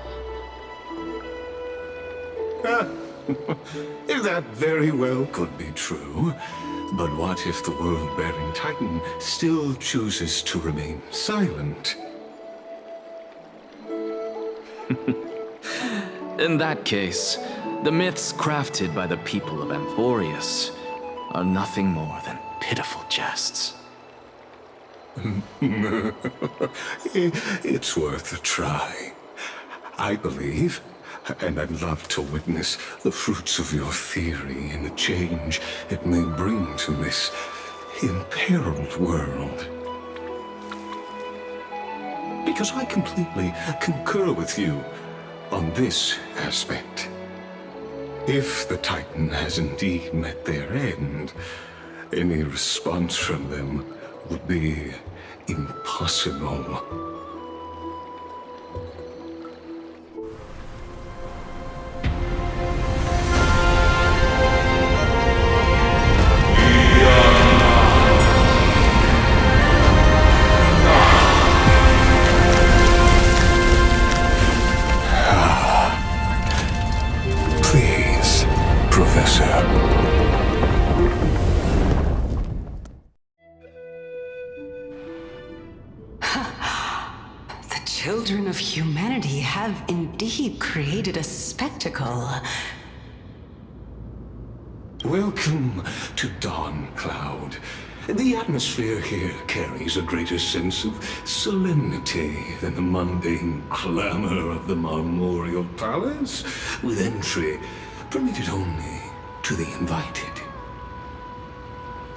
That very well could be true. But what if the world-bearing Titan still chooses to remain silent? In that case, the myths crafted by the people of Amphoreus are nothing more than pitiful jests. It's worth a try. I believe, and I'd love to witness the fruits of your theory and the change it may bring to this imperiled world. Because I completely concur with you on this aspect. If the Titan has indeed met their end, any response from them would be impossible. Please, Professor. The children of humanity have indeed created a spectacle. Welcome to Dawn Cloud. The atmosphere here carries a greater sense of solemnity than the mundane clamor of the Marmorial Palace, with entry permitted only to the invited.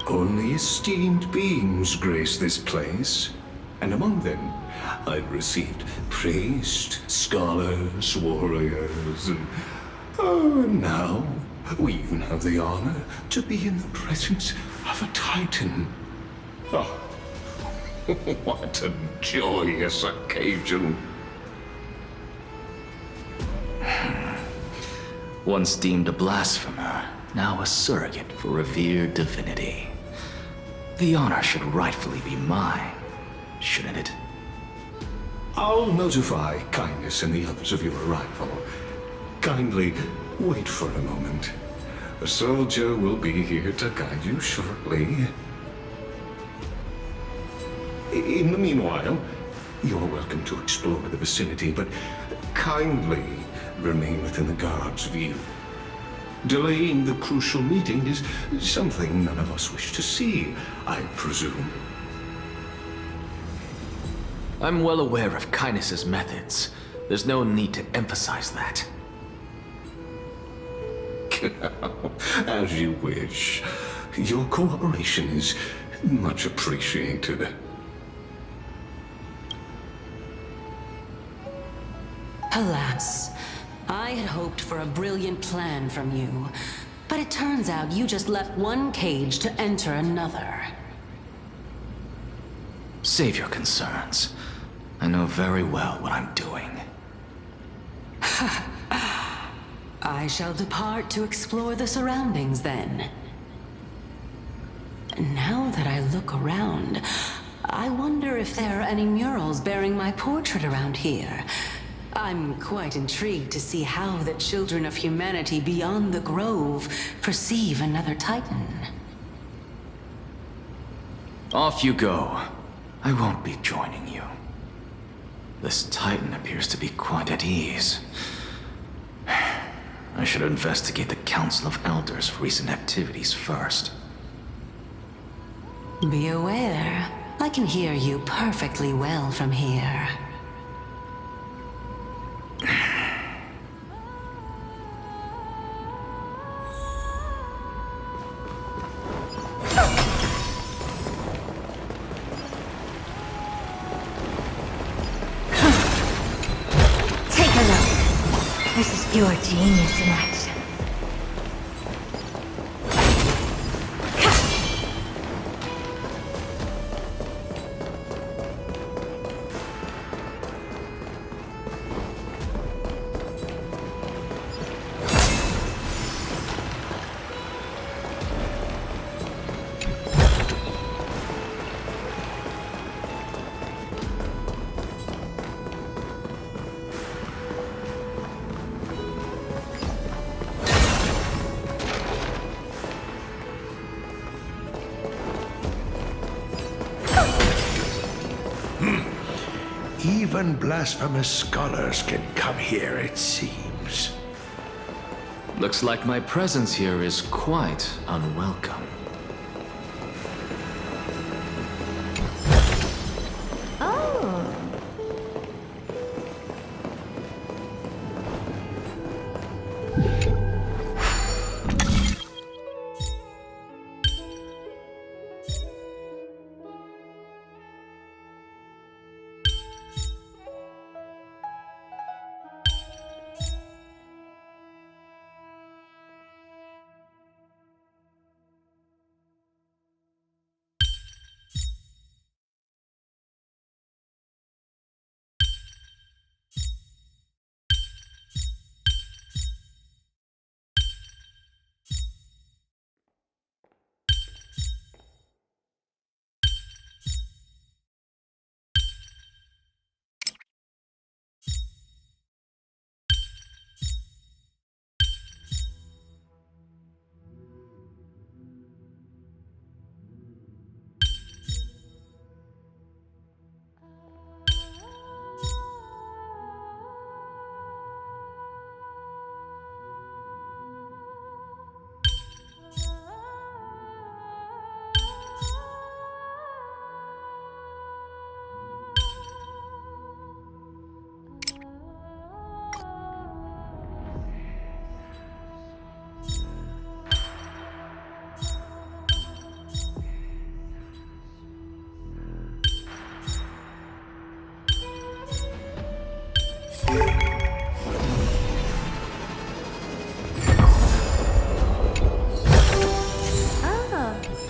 Only esteemed beings grace this place, and among them I've received priests, scholars, warriors, and now we even have the honor to be in the presence of a Titan. Oh, what a joyous occasion. Once deemed a blasphemer, now a surrogate for revered divinity. The honor should rightfully be mine, shouldn't it? I'll notify Kindness and the others of your arrival. Kindly wait for a moment. A soldier will be here to guide you shortly. In the meanwhile, you're welcome to explore the vicinity, but kindly remain within the guard's view. Delaying the crucial meeting is something none of us wish to see, I presume. I'm well aware of Kindness's methods. There's no need to emphasize that. As you wish. Your cooperation is much appreciated. Alas, I had hoped for a brilliant plan from you, but it turns out you just left one cage to enter another. Save your concerns. I know very well what I'm doing. I shall depart to explore the surroundings then. Now that I look around, I wonder if there are any murals bearing my portrait around here. I'm quite intrigued to see how the children of humanity beyond the Grove perceive another Titan. Off you go. I won't be joining you. This Titan appears to be quite at ease. I should investigate the Council of Elders' recent activities first. Be aware, I can hear you perfectly well from here. Take a look. This is pure genius in action. Even blasphemous scholars can come here, it seems. Looks like my presence here is quite unwelcome.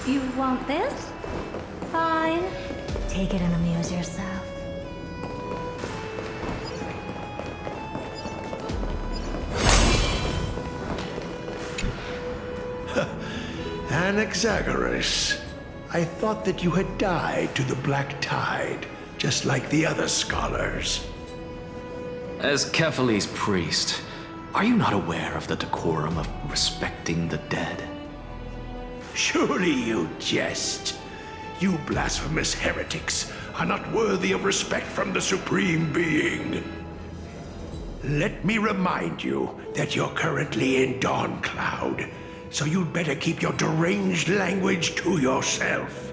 You want this? Fine. Take it and amuse yourself. Anaxagoras, I thought that you had died to the Black Tide, just like the other scholars. As Kephales's priest, are you not aware of the decorum of respecting the dead? Surely you jest. You blasphemous heretics are not worthy of respect from the Supreme Being. Let me remind you that you're currently in Dawn Cloud, so you'd better keep your deranged language to yourself.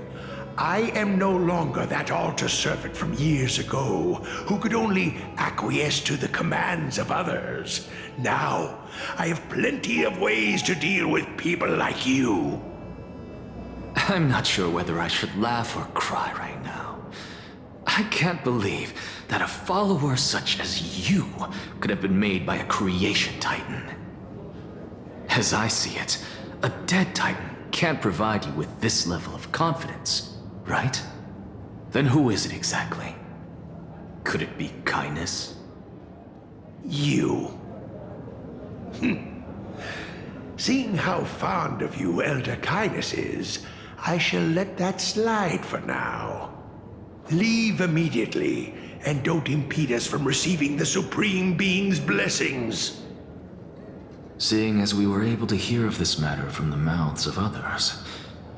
I am no longer that altar servant from years ago who could only acquiesce to the commands of others. Now, I have plenty of ways to deal with people like you. I'm not sure whether I should laugh or cry right now. I can't believe that a follower such as you could have been made by a creation titan. As I see it, a dead titan can't provide you with this level of confidence, right? Then who is it exactly? Could it be kindness? You. Seeing how fond of you Elder Kindness is, I shall let that slide for now. Leave immediately, and don't impede us from receiving the Supreme Being's blessings. Seeing as we were able to hear of this matter from the mouths of others,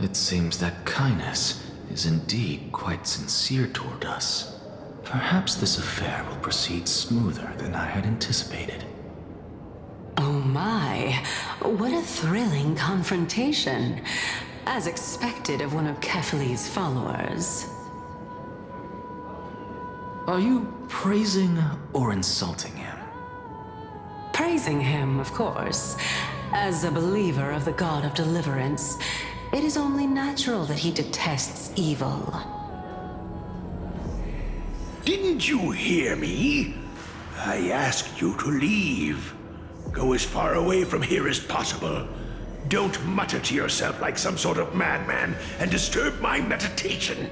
it seems that kindness is indeed quite sincere toward us. Perhaps this affair will proceed smoother than I had anticipated. Oh my, what a thrilling confrontation. As expected of one of Kefali's followers. Are you praising or insulting him? Praising him, of course. As a believer of the God of Deliverance, it is only natural that he detests evil. Didn't you hear me? I asked you to leave. Go as far away from here as possible. Don't mutter to yourself like some sort of madman and disturb my meditation.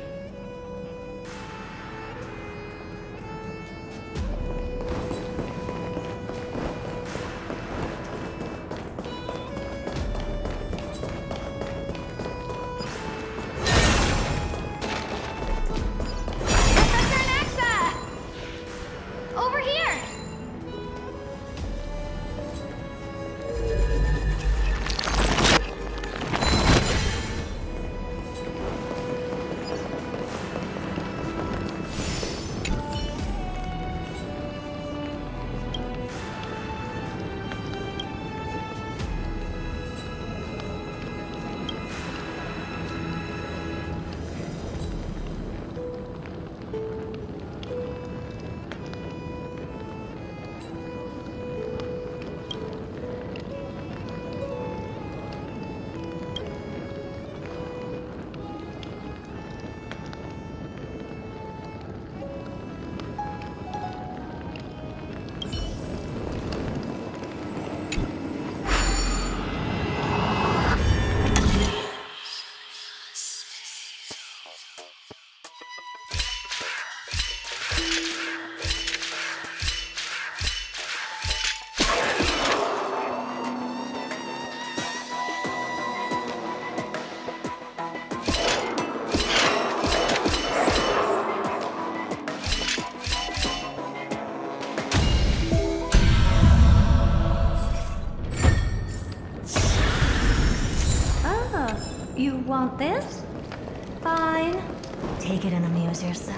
Want this? Fine. Take it and amuse yourself.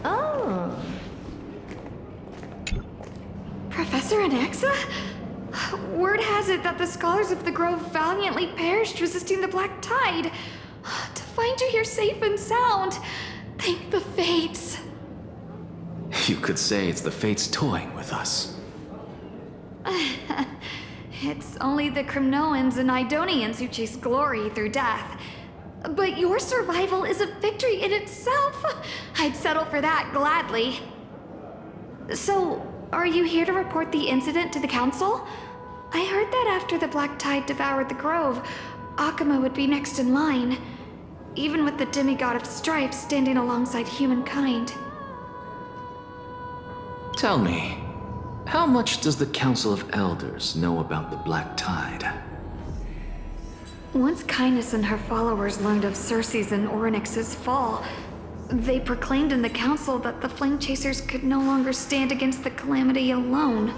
Oh. Professor Anaxa? Word has it that the scholars of the Grove valiantly perished resisting the Black Tide. To find you here safe and sound, thank the Fates. You could say it's the Fates toying with us. It's only the Cremnoans and Idonians who chase glory through death. But your survival is a victory in itself. I'd settle for that gladly. So, are you here to report the incident to the Council? I heard that after the Black Tide devoured the Grove, Akuma would be next in line, even with the demigod of strife standing alongside humankind. Tell me, how much does the Council of Elders know about the Black Tide? Once Kindness and her followers learned of Circe's and Orynyx's fall, they proclaimed in the Council that the Flame Chasers could no longer stand against the calamity alone.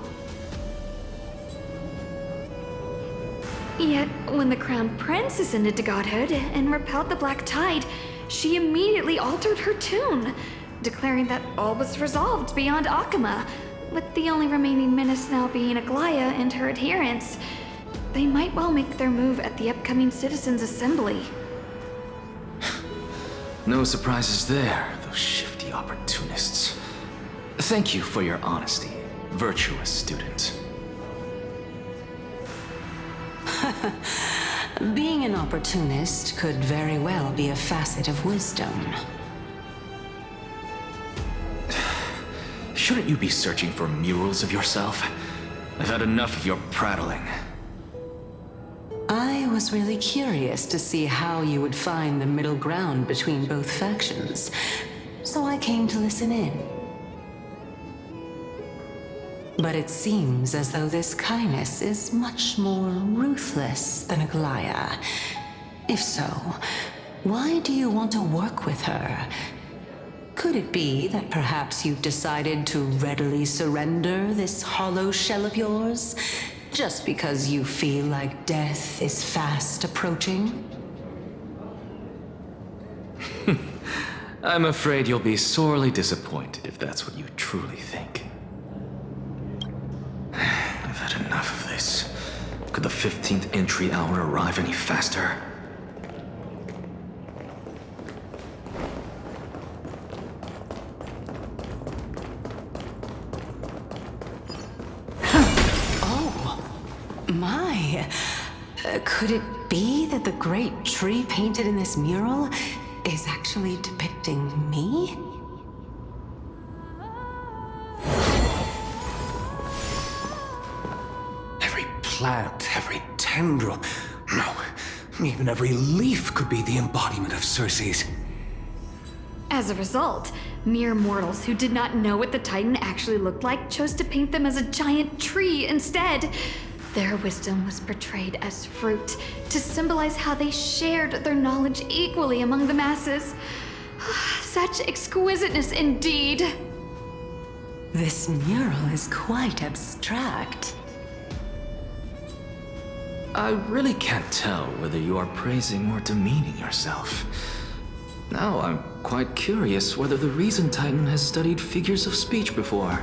Yet, when the Crown Prince ascended to godhood and repelled the Black Tide, she immediately altered her tune, declaring that all was resolved beyond Akuma, with the only remaining menace now being Aglaya and her adherents. They might well make their move at the upcoming Citizens' Assembly. No surprises there, those shifty opportunists. Thank you for your honesty, virtuous student. Being an opportunist could very well be a facet of wisdom. Shouldn't you be searching for murals of yourself? I've had enough of your prattling. I was really curious to see how you would find the middle ground between both factions, so I came to listen in. But it seems as though this kindness is much more ruthless than Aglaya. If so, why do you want to work with her? Could it be that perhaps you've decided to readily surrender this hollow shell of yours, just because you feel like death is fast approaching? I'm afraid you'll be sorely disappointed if that's what you truly think. I've had enough of this. Could the 15th entry hour arrive any faster? Could it be that the great tree painted in this mural is actually depicting me? Every plant, every tendril, no, even every leaf could be the embodiment of Circe's. As a result, mere mortals who did not know what the Titan actually looked like chose to paint them as a giant tree instead. Their wisdom was portrayed as fruit, to symbolize how they shared their knowledge equally among the masses. Such exquisiteness indeed. This mural is quite abstract. I really can't tell whether you are praising or demeaning yourself. Now I'm quite curious whether the Reason Titan has studied figures of speech before.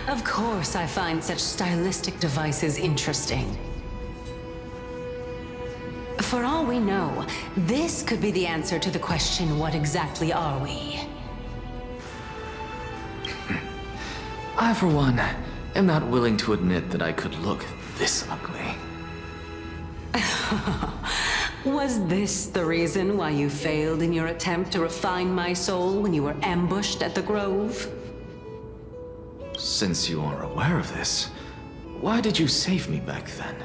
Of course I find such stylistic devices interesting. For all we know, this could be the answer to the question, what exactly are we? I, for one, am not willing to admit that I could look this ugly. Was this the reason why you failed in your attempt to refine my soul when you were ambushed at the Grove? Since you are aware of this, why did you save me back then?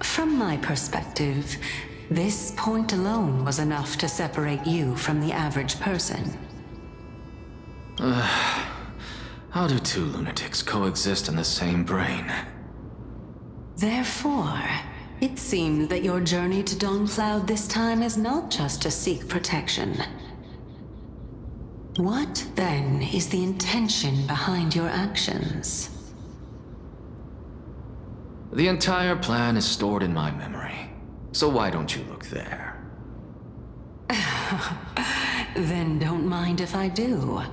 From my perspective, this point alone was enough to separate you from the average person. How do two lunatics coexist in the same brain? Therefore, it seems that your journey to Dawnfloud this time is not just to seek protection. What, then, is the intention behind your actions? The entire plan is stored in my memory, so why don't you look there? Then don't mind if I do.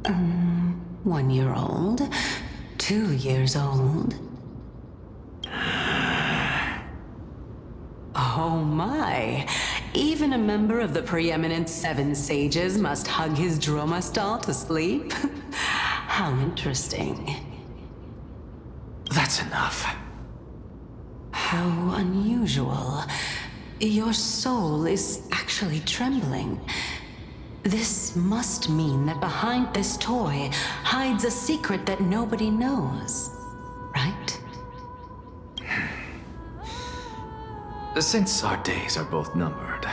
1 year old, 2 years old. Oh my! Even a member of the preeminent 7 sages must hug his Dromastal to sleep? How interesting. That's enough. How unusual. Your soul is actually trembling. This must mean that behind this toy hides a secret that nobody knows, right? Since our days are both numbered,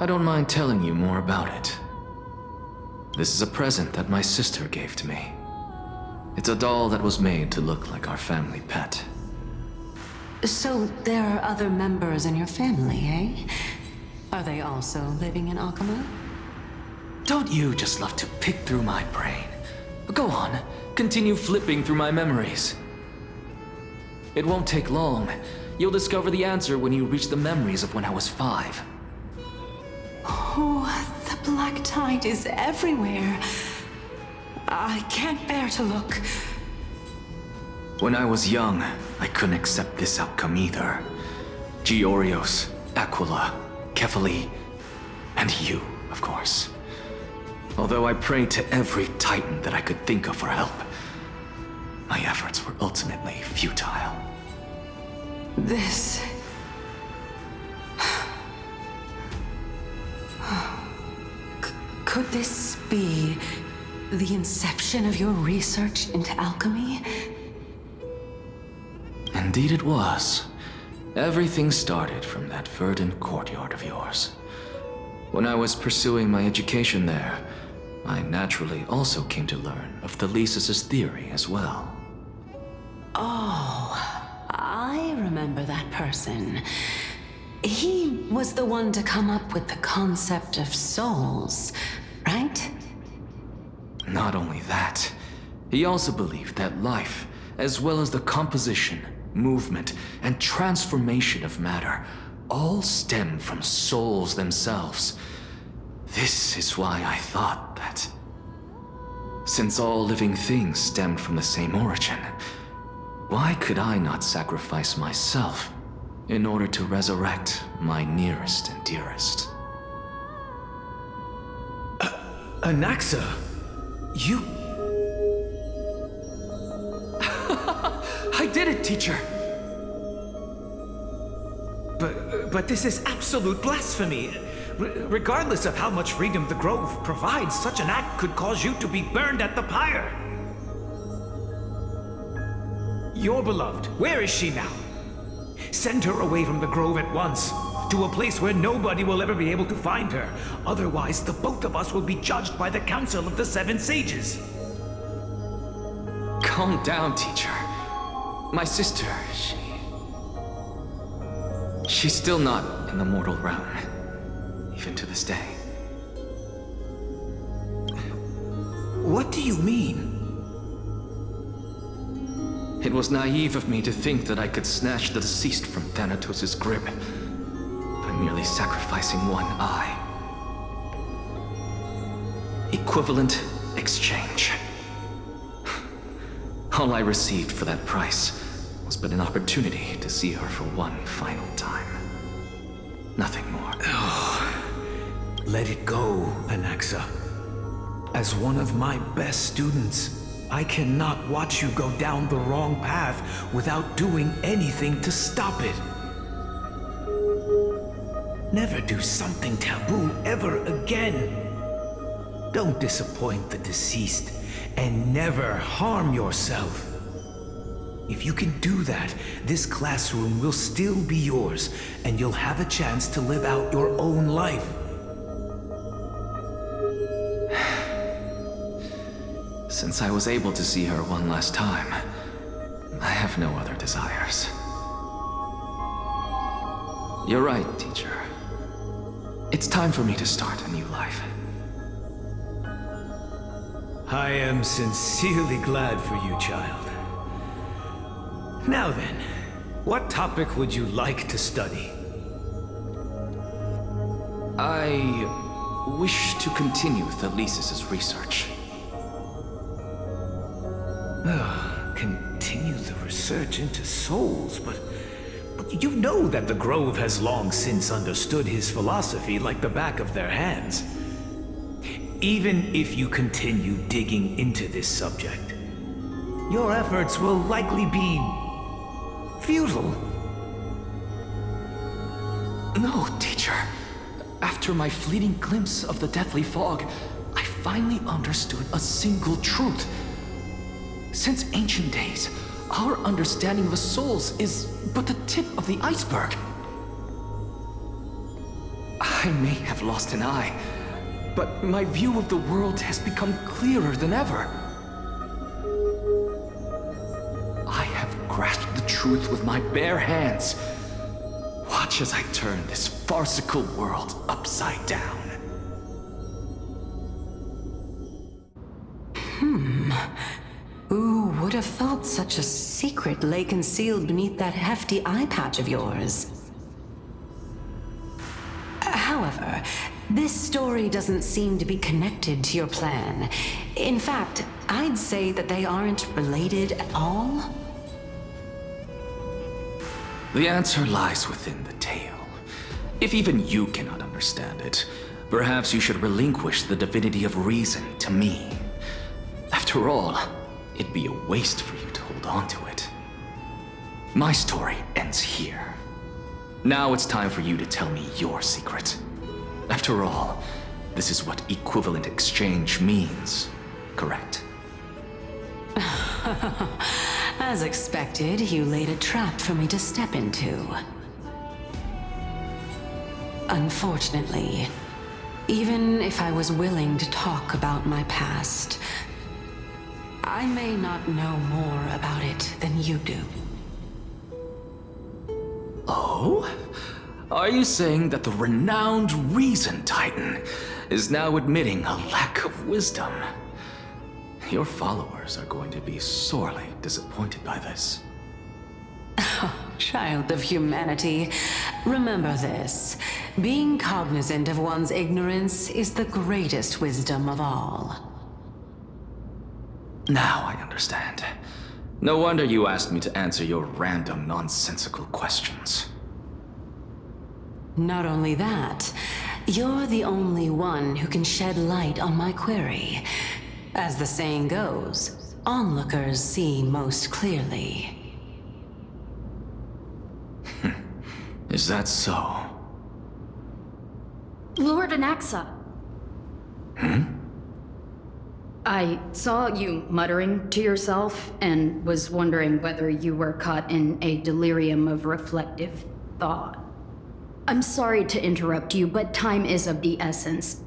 I don't mind telling you more about it. This is a present that my sister gave to me. It's a doll that was made to look like our family pet. So there are other members in your family, eh? Are they also living in Akama? Don't you just love to pick through my brain? Go on, continue flipping through my memories. It won't take long. You'll discover the answer when you reach the memories of when I was 5. Oh, the black tide is everywhere. I can't bear to look. When I was young, I couldn't accept this outcome either. Georios, Aquila, Kefali, and you, of course. Although I prayed to every Titan that I could think of for help, my efforts were ultimately futile. This... Could this be the inception of your research into alchemy? Indeed it was. Everything started from that verdant courtyard of yours. When I was pursuing my education there, I naturally also came to learn of Thalesis' theory as well. Oh, I remember that person. He was the one to come up with the concept of souls, right? Not only that, he also believed that life, as well as the composition, movement, and transformation of matter, all stem from souls themselves. This is why I thought that, since all living things stemmed from the same origin, why could I not sacrifice myself in order to resurrect my nearest and dearest? Anaxa, you... I did it, teacher! But this is absolute blasphemy. Regardless of how much freedom the Grove provides, such an act could cause you to be burned at the pyre. Your beloved, where is she now? Send her away from the Grove at once, to a place where nobody will ever be able to find her. Otherwise, the both of us will be judged by the Council of the Seven Sages. Calm down, teacher. My sister, she's still not in the mortal realm, even to this day. What do you mean? It was naive of me to think that I could snatch the deceased from Thanatos' grip by merely sacrificing one eye. Equivalent exchange. All I received for that price was but an opportunity to see her for one final time. Nothing more. Oh, let it go, Anaxa. As one of my best students, I cannot watch you go down the wrong path without doing anything to stop it. Never do something taboo ever again. Don't disappoint the deceased, and never harm yourself. If you can do that, this classroom will still be yours, and you'll have a chance to live out your own life. Since I was able to see her one last time, I have no other desires. You're right, teacher. It's time for me to start a new life. I am sincerely glad for you, child. Now then, what topic would you like to study? I wish to continue Thalesis' research. Continue the research into souls, but you know that the Grove has long since understood his philosophy like the back of their hands. Even if you continue digging into this subject, your efforts will likely be futile. No, teacher. After my fleeting glimpse of the deathly fog, I finally understood a single truth. Since ancient days, our understanding of the souls is but the tip of the iceberg. I may have lost an eye, but my view of the world has become clearer than ever. I have grasped the truth with my bare hands. Watch as I turn this farcical world upside down. Who would have thought such a secret lay concealed beneath that hefty eye patch of yours? However, this story doesn't seem to be connected to your plan. In fact, I'd say that they aren't related at all. The answer lies within the tale. If even you cannot understand it, perhaps you should relinquish the divinity of reason to me. After all, it'd be a waste for you to hold on to it. My story ends here. Now it's time for you to tell me your secret. After all, this is what equivalent exchange means, correct? As expected, you laid a trap for me to step into. Unfortunately, even if I was willing to talk about my past, I may not know more about it than you do. Oh? Are you saying that the renowned Reason Titan is now admitting a lack of wisdom? Your followers are going to be sorely disappointed by this. Child of humanity, remember this. Being cognizant of one's ignorance is the greatest wisdom of all. Now I understand. No wonder you asked me to answer your random, nonsensical questions. Not only that, you're the only one who can shed light on my query. As the saying goes, onlookers see most clearly. Is that so? Lord Anaxa. I saw you muttering to yourself and was wondering whether you were caught in a delirium of reflective thought. I'm sorry to interrupt you, but time is of the essence.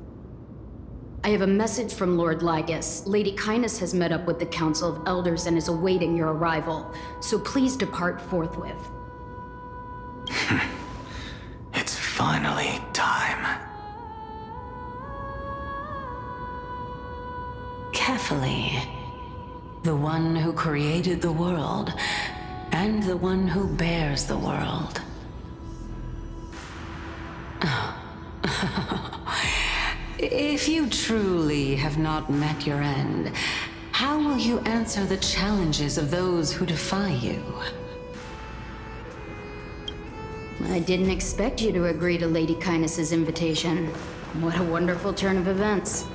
I have a message from Lord Lygus. Lady Kindness has met up with the Council of Elders and is awaiting your arrival, so please depart forthwith. It's finally time. Carefully. The one who created the world, and the one who bears the world. If you truly have not met your end, how will you answer the challenges of those who defy you? I didn't expect you to agree to Lady Kindness's invitation. What a wonderful turn of events.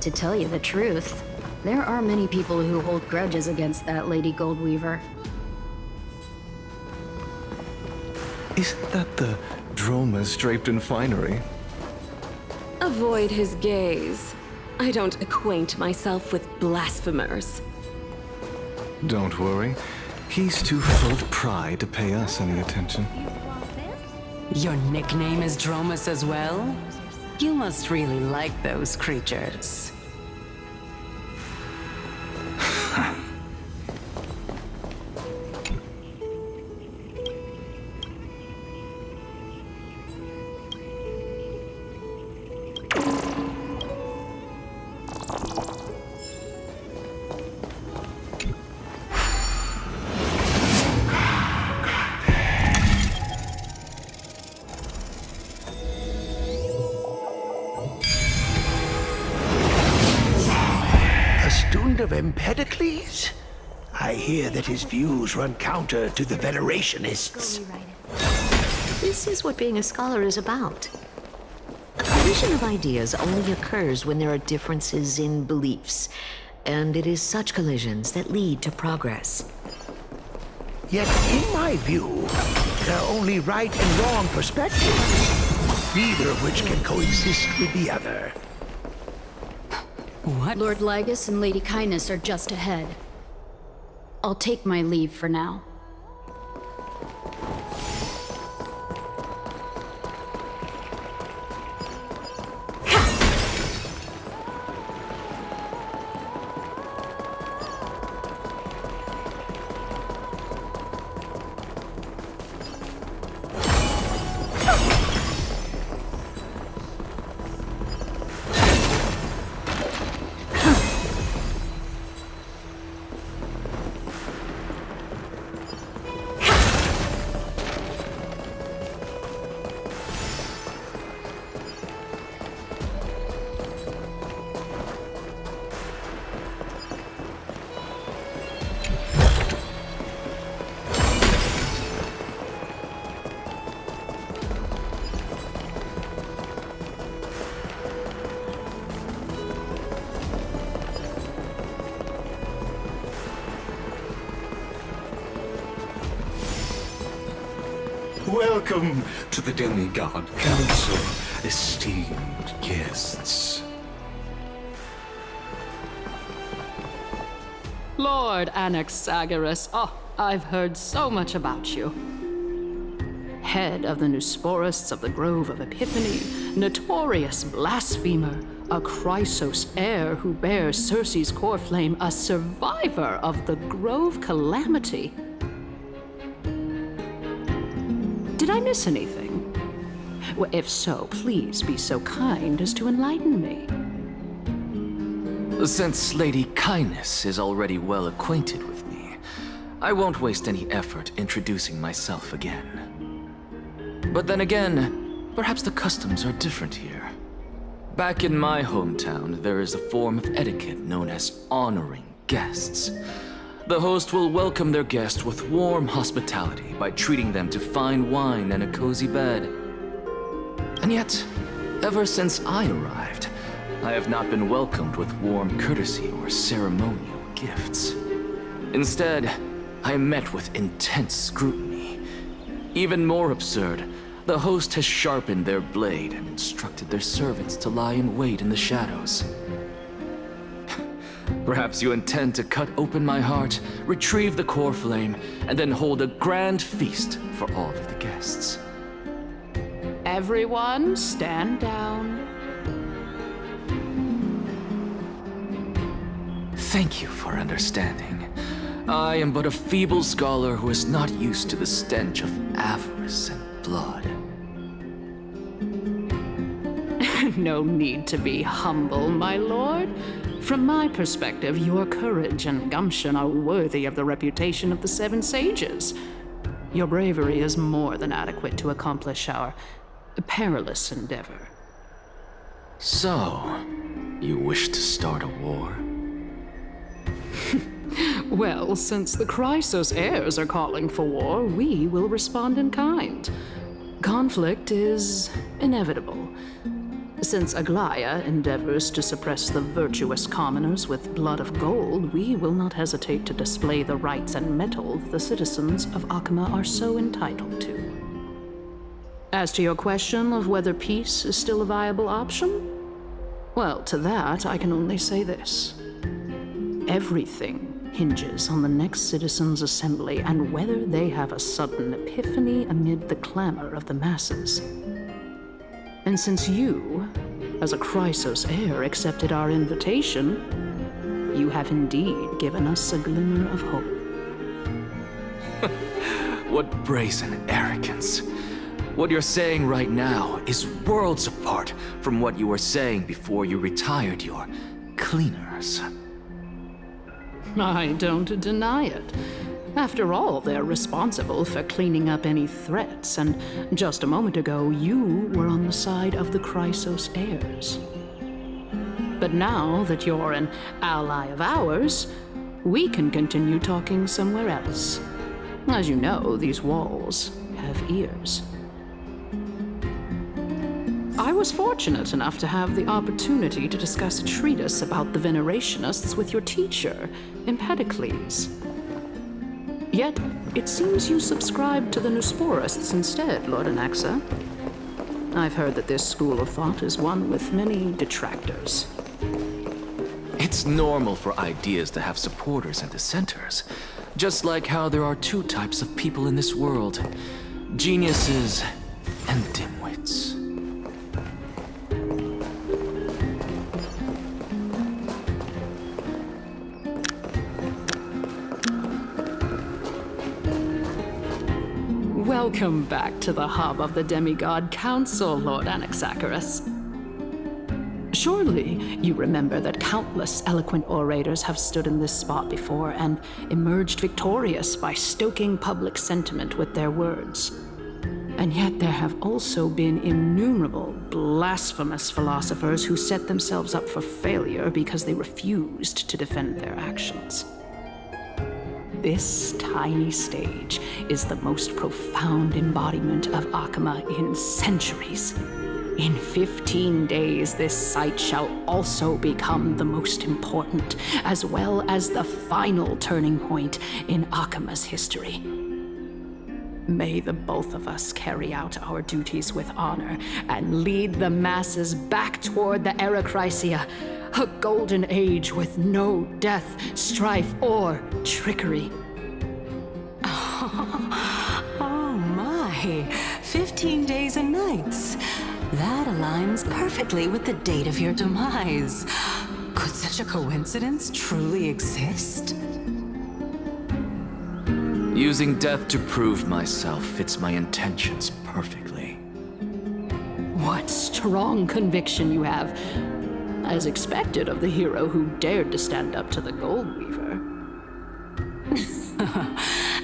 To tell you the truth, there are many people who hold grudges against that Lady Goldweaver. Isn't that the dromas draped in finery? Avoid his gaze. I don't acquaint myself with blasphemers. Don't worry. He's too full of pride to pay us any attention. Your nickname is Dromus as well? You must really like those creatures. Of Empedocles? I hear that his views run counter to the Venerationists. This is what being a scholar is about. A collision of ideas only occurs when there are differences in beliefs, and it is such collisions that lead to progress. Yet, in my view, there are only right and wrong perspectives, neither of which can coexist with the other. What? Lord Lygus and Lady Kindness are just ahead. I'll take my leave for now. Welcome to the Demigod Council, esteemed guests. Lord Anaxagoras, I've heard so much about you. Head of the Nusporists of the Grove of Epiphany, notorious blasphemer, a Chrysos heir who bears Circe's core flame, a survivor of the Grove calamity. Did I miss anything? Well, if so, please be so kind as to enlighten me. Since Lady Kindness is already well acquainted with me, I won't waste any effort introducing myself again. But then again, perhaps the customs are different here. Back in my hometown, there is a form of etiquette known as honoring guests. The host will welcome their guest with warm hospitality by treating them to fine wine and a cozy bed. And yet, ever since I arrived, I have not been welcomed with warm courtesy or ceremonial gifts. Instead, I am met with intense scrutiny. Even more absurd, the host has sharpened their blade and instructed their servants to lie in wait in the shadows. Perhaps you intend to cut open my heart, retrieve the core flame, and then hold a grand feast for all of the guests. Everyone, stand down. Thank you for understanding. I am but a feeble scholar who is not used to the stench of avarice and blood. No need to be humble, my lord. From my perspective, your courage and gumption are worthy of the reputation of the Seven Sages. Your bravery is more than adequate to accomplish our perilous endeavor. So, you wish to start a war? Well, since the Chrysos heirs are calling for war, we will respond in kind. Conflict is inevitable. Since Aglaya endeavors to suppress the virtuous commoners with blood of gold, we will not hesitate to display the rights and mettle the citizens of Akama are so entitled to. As to your question of whether peace is still a viable option, well, to that I can only say this. Everything hinges on the next citizens' assembly and whether they have a sudden epiphany amid the clamor of the masses. And since you, as a Chrysos heir, accepted our invitation, you have indeed given us a glimmer of hope. What brazen arrogance. What you're saying right now is worlds apart from what you were saying before you retired your cleaners. I don't deny it. After all, they're responsible for cleaning up any threats, and just a moment ago, you were on the side of the Chrysos heirs. But now that you're an ally of ours, we can continue talking somewhere else. As you know, these walls have ears. I was fortunate enough to have the opportunity to discuss a treatise about the Venerationists with your teacher, Empedocles. Yet, it seems you subscribe to the Nusporists instead, Lord Anaxa. I've heard that this school of thought is one with many detractors. It's normal for ideas to have supporters and dissenters, just like how there are two types of people in this world: geniuses and dimwits. Welcome back to the hub of the Demigod Council, Lord Anaxagoras. Surely you remember that countless eloquent orators have stood in this spot before and emerged victorious by stoking public sentiment with their words. And yet there have also been innumerable blasphemous philosophers who set themselves up for failure because they refused to defend their actions. This tiny stage is the most profound embodiment of Akama in centuries. In 15 days, this site shall also become the most important, as well as the final turning point in Akama's history. May the both of us carry out our duties with honor and lead the masses back toward the Erechrysia, a golden age with no death, strife, or trickery. Oh my, 15 days and nights. That aligns perfectly with the date of your demise. Could such a coincidence truly exist? Using death to prove myself fits my intentions perfectly. What strong conviction you have, as expected of the hero who dared to stand up to the Gold Weaver.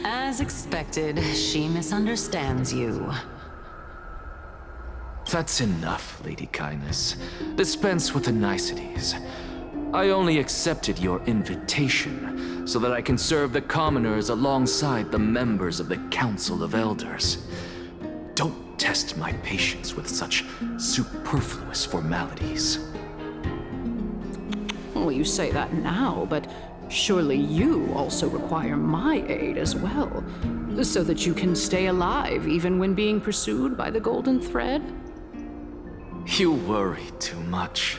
As expected, she misunderstands you. That's enough, Lady Kindness. Dispense with the niceties. I only accepted your invitation so that I can serve the commoners alongside the members of the Council of Elders. Don't test my patience with such superfluous formalities. Well, you say that now, but surely you also require my aid as well, so that you can stay alive even when being pursued by the Golden Thread? You worry too much.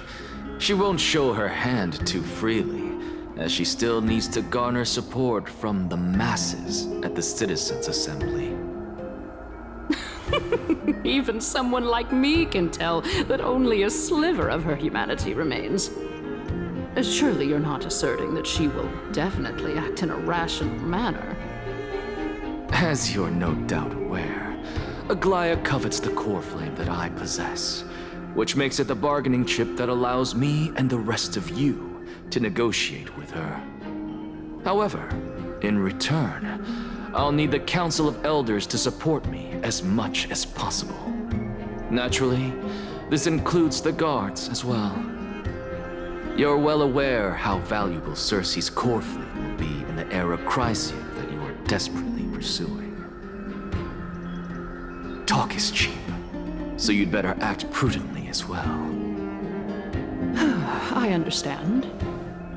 She won't show her hand too freely, as she still needs to garner support from the masses at the Citizens' Assembly. Even someone like me can tell that only a sliver of her humanity remains. Surely you're not asserting that she will definitely act in a rational manner. As you're no doubt aware, Aglaia covets the core flame that I possess, which makes it the bargaining chip that allows me and the rest of you to negotiate with her. However, in return, I'll need the Council of Elders to support me as much as possible. Naturally, this includes the guards as well. You're well aware how valuable Circe's core flame will be in the Erechrysia that you are desperately pursuing. Talk is cheap, so you'd better act prudently as well. I understand.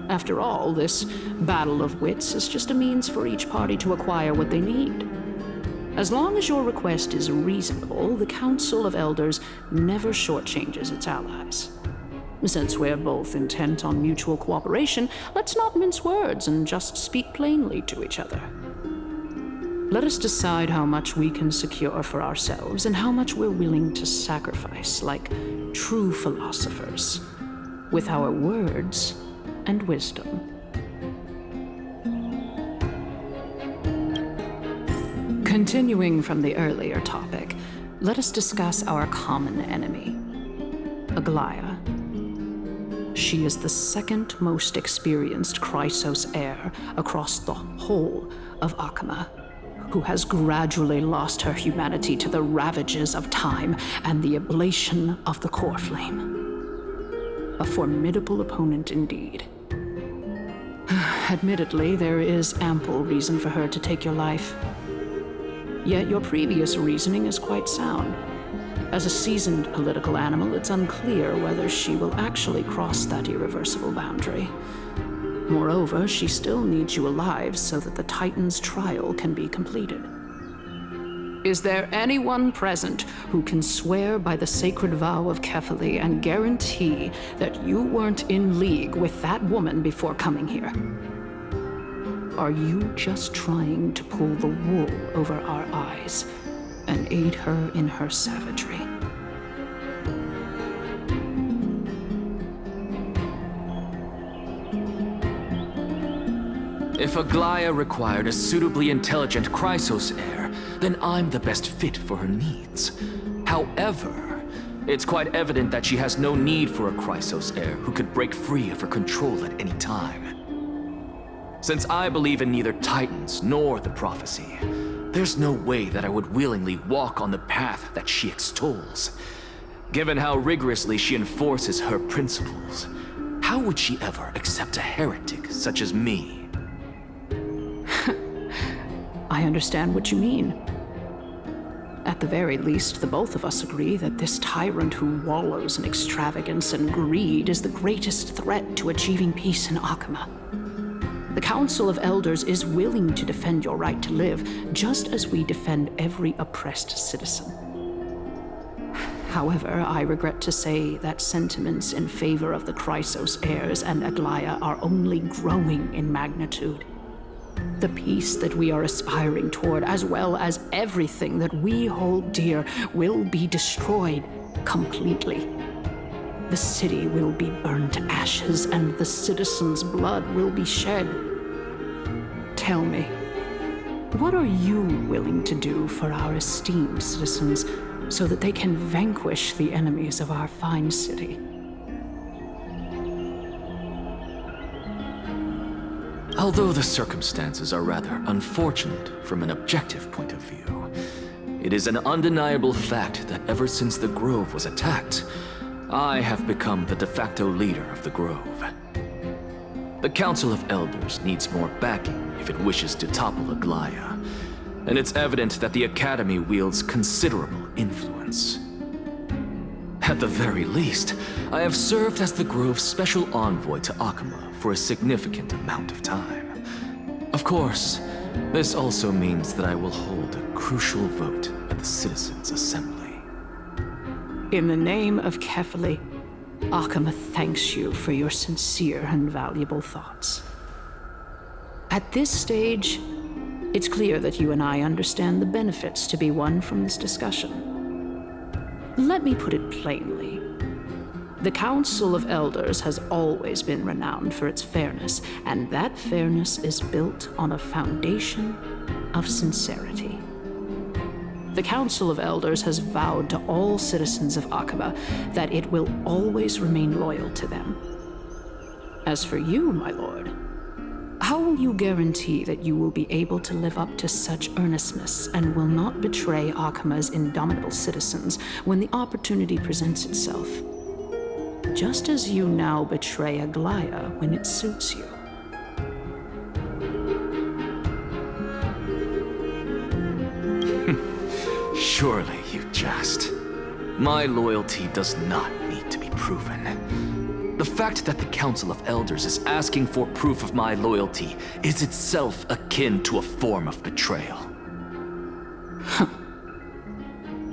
After all, this battle of wits is just a means for each party to acquire what they need. As long as your request is reasonable, the Council of Elders never shortchanges its allies. Since we're both intent on mutual cooperation, let's not mince words and just speak plainly to each other. Let us decide how much we can secure for ourselves and how much we're willing to sacrifice, like true philosophers, with our words and wisdom. Continuing from the earlier topic, let us discuss our common enemy, Aglaia. She is the second most experienced Chrysos heir across the whole of Akhima, who has gradually lost her humanity to the ravages of time and the ablation of the core flame. A formidable opponent indeed. Admittedly, there is ample reason for her to take your life. Yet your previous reasoning is quite sound. As a seasoned political animal, it's unclear whether she will actually cross that irreversible boundary. Moreover, she still needs you alive so that the Titan's trial can be completed. Is there anyone present who can swear by the sacred vow of Kefali and guarantee that you weren't in league with that woman before coming here? Are you just trying to pull the wool over our eyes and aid her in her savagery? If Aglaia required a suitably intelligent Chrysos heir, then I'm the best fit for her needs. However, it's quite evident that she has no need for a Chrysos heir who could break free of her control at any time. Since I believe in neither Titans nor the prophecy, there's no way that I would willingly walk on the path that she extols. Given how rigorously she enforces her principles, how would she ever accept a heretic such as me? I understand what you mean. At the very least, the both of us agree that this tyrant who wallows in extravagance and greed is the greatest threat to achieving peace in Akhima. The Council of Elders is willing to defend your right to live, just as we defend every oppressed citizen. However, I regret to say that sentiments in favor of the Chrysos heirs and Aglaia are only growing in magnitude. The peace that we are aspiring toward, as well as everything that we hold dear, will be destroyed completely. The city will be burned to ashes, and the citizens' blood will be shed. Tell me, what are you willing to do for our esteemed citizens so that they can vanquish the enemies of our fine city? Although the circumstances are rather unfortunate from an objective point of view, it is an undeniable fact that ever since the Grove was attacked, I have become the de facto leader of the Grove. The Council of Elders needs more backing if it wishes to topple Aglaia, and it's evident that the Academy wields considerable influence. At the very least, I have served as the Grove's special envoy to Akama for a significant amount of time. Of course, this also means that I will hold a crucial vote at the Citizens' Assembly. In the name of Kefali, Akama thanks you for your sincere and valuable thoughts. At this stage, it's clear that you and I understand the benefits to be won from this discussion. Let me put it plainly. The Council of Elders has always been renowned for its fairness, and that fairness is built on a foundation of sincerity. The Council of Elders has vowed to all citizens of Akaba that it will always remain loyal to them. As for you, my lord, how will you guarantee that you will be able to live up to such earnestness and will not betray Akama's indomitable citizens when the opportunity presents itself? Just as you now betray Aglaia when it suits you. Surely you jest. My loyalty does not need to be proven. The fact that the Council of Elders is asking for proof of my loyalty is itself akin to a form of betrayal.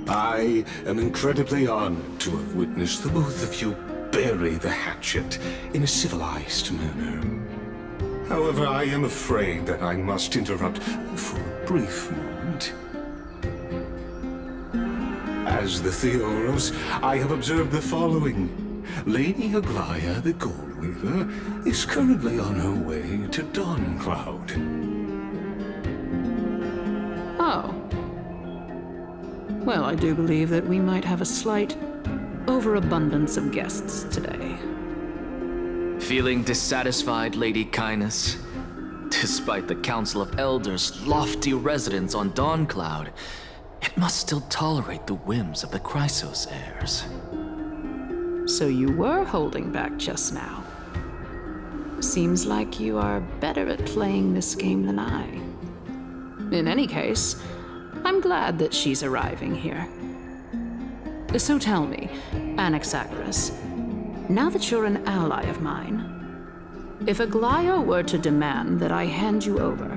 I am incredibly honored to have witnessed the both of you bury the hatchet in a civilized manner. However, I am afraid that I must interrupt for a brief moment. As the Theoros, I have observed the following. Lady Aglaia, the Gold Weaver, is currently on her way to Dawncloud. Oh. Well, I do believe that we might have a slight overabundance of guests today. Feeling dissatisfied, Lady Kindness? Despite the Council of Elders' lofty residence on Dawncloud, it must still tolerate the whims of the Chrysos heirs. So you were holding back just now. Seems like you are better at playing this game than I. In any case, I'm glad that she's arriving here. So tell me, Anaxagoras, now that you're an ally of mine, if Aglaia were to demand that I hand you over,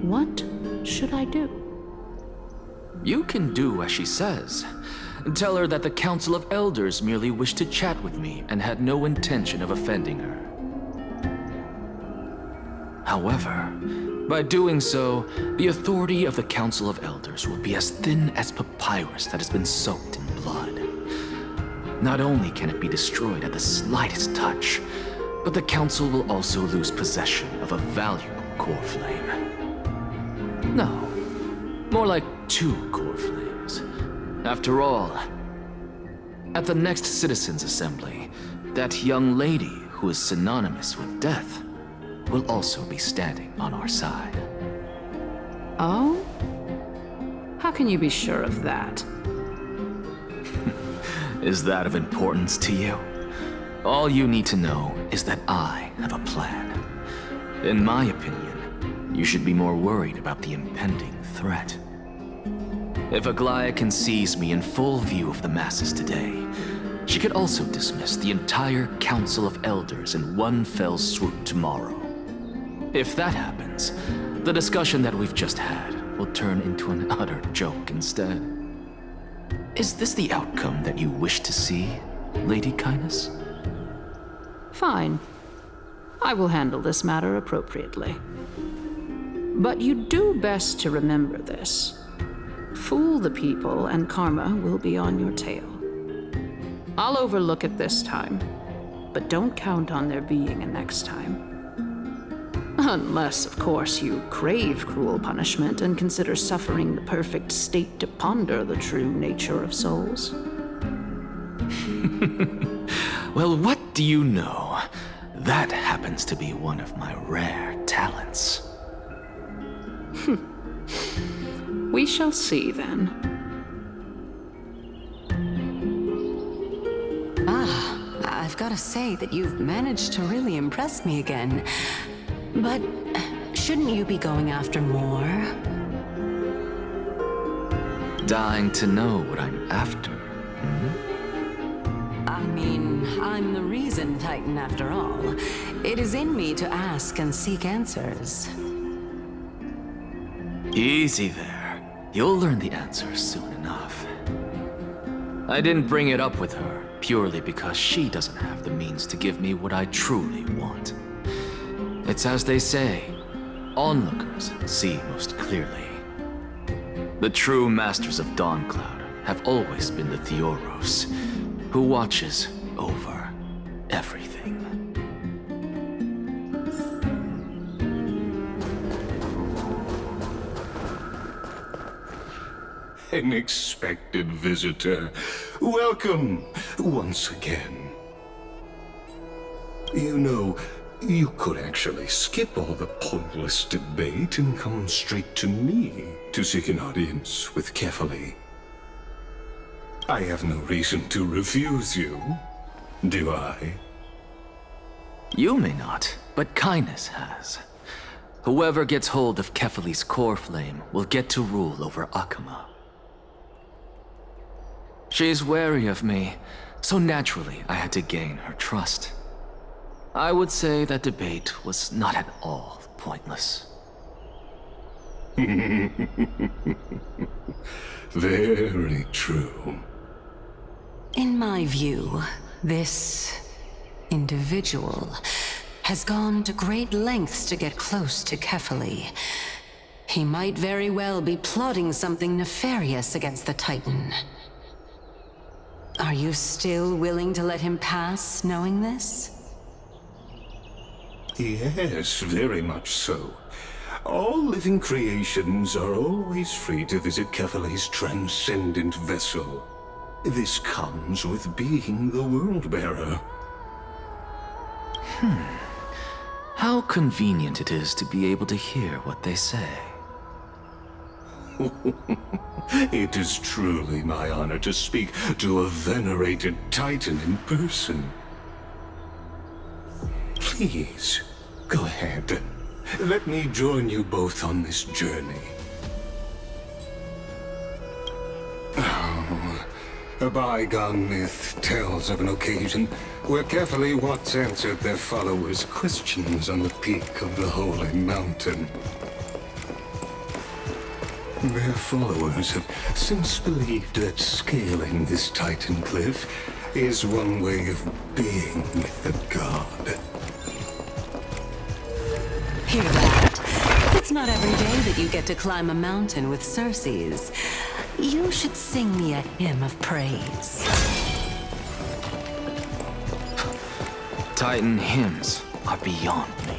what should I do? You can do as she says. Tell her that the Council of Elders merely wished to chat with me and had no intention of offending her. However, by doing so, the authority of the Council of Elders will be as thin as papyrus that has been soaked in blood. Not only can it be destroyed at the slightest touch, but the Council will also lose possession of a valuable core flame. No, more like 2 core flames. After all, at the next Citizens' Assembly, that young lady who is synonymous with death will also be standing on our side. Oh? How can you be sure of that? Is that of importance to you? All you need to know is that I have a plan. In my opinion, you should be more worried about the impending threat. If Aglaia can seize me in full view of the masses today, she could also dismiss the entire Council of Elders in one fell swoop tomorrow. If that happens, the discussion that we've just had will turn into an utter joke instead. Is this the outcome that you wish to see, Lady Kindness? Fine. I will handle this matter appropriately. But you do best to remember this. Fool the people and karma will be on your tail. I'll overlook it this time, but don't count on there being a next time. Unless, of course, you crave cruel punishment and consider suffering the perfect state to ponder the true nature of souls. Well, what do you know? That happens to be one of my rare talents. We shall see then. I've got to say that you've managed to really impress me again. But shouldn't you be going after more? Dying to know what I'm after. I mean, I'm the reason Titan after all. It is in me to ask and seek answers. Easy there. You'll learn the answers soon enough. I didn't bring it up with her purely because she doesn't have the means to give me what I truly want. It's as they say, onlookers see most clearly. The true masters of Dawncloud have always been the Theoros, who watches over everything. An expected visitor. Welcome once again. You know, you could actually skip all the pointless debate and come straight to me to seek an audience with Kefali. I have no reason to refuse you, do I? You may not, but Kindness has. Whoever gets hold of Kefali's core flame will get to rule over Akama. She's wary of me, so naturally I had to gain her trust. I would say that debate was not at all pointless. Very true. In my view, this individual has gone to great lengths to get close to Kefali. He might very well be plotting something nefarious against the Titan. Are you still willing to let him pass, knowing this? Yes, very much so. All living creations are always free to visit Kefali's transcendent vessel. This comes with being the World-Bearer. How convenient it is to be able to hear what they say. It is truly my honor to speak to a venerated Titan in person. Please, go ahead. Let me join you both on this journey. Oh, a bygone myth tells of an occasion where Kefali once answered their followers' questions on the peak of the Holy Mountain. Their followers have since believed that scaling this Titan cliff is one way of being with the god. Hear that? It's not every day that you get to climb a mountain with Circes. You should sing me a hymn of praise. Titan hymns are beyond me.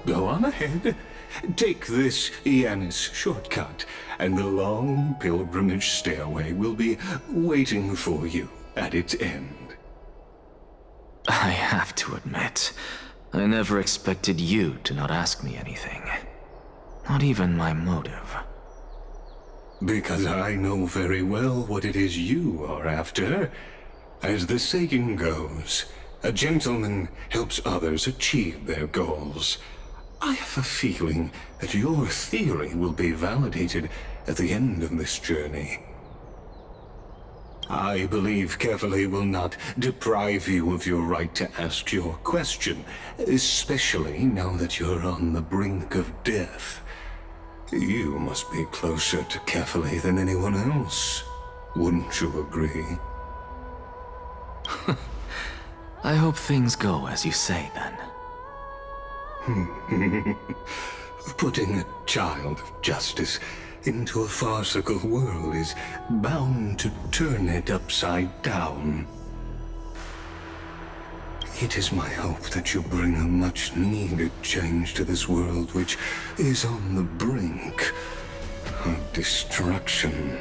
Go on ahead. Take this Yanis shortcut, and the long pilgrimage stairway will be waiting for you at its end. I have to admit, I never expected you to not ask me anything. Not even my motive. Because I know very well what it is you are after. As the saying goes, A gentleman helps others achieve their goals. I have a feeling that your theory will be validated at the end of this journey. I believe Kefali will not deprive you of your right to ask your question, especially now that you're on the brink of death. You must be closer to Kefali than anyone else. Wouldn't you agree? I hope things go as you say, then. Putting a child of justice into a farcical world is bound to turn it upside down. It is my hope that you bring a much-needed change to this world which is on the brink of destruction.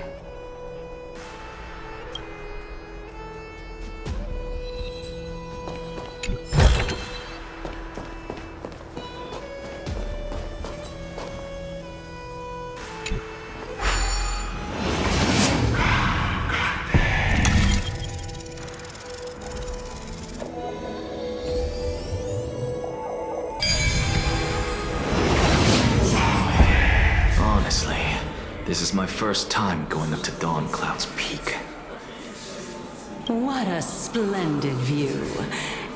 This is my first time going up to Dawn Cloud's peak. What a splendid view.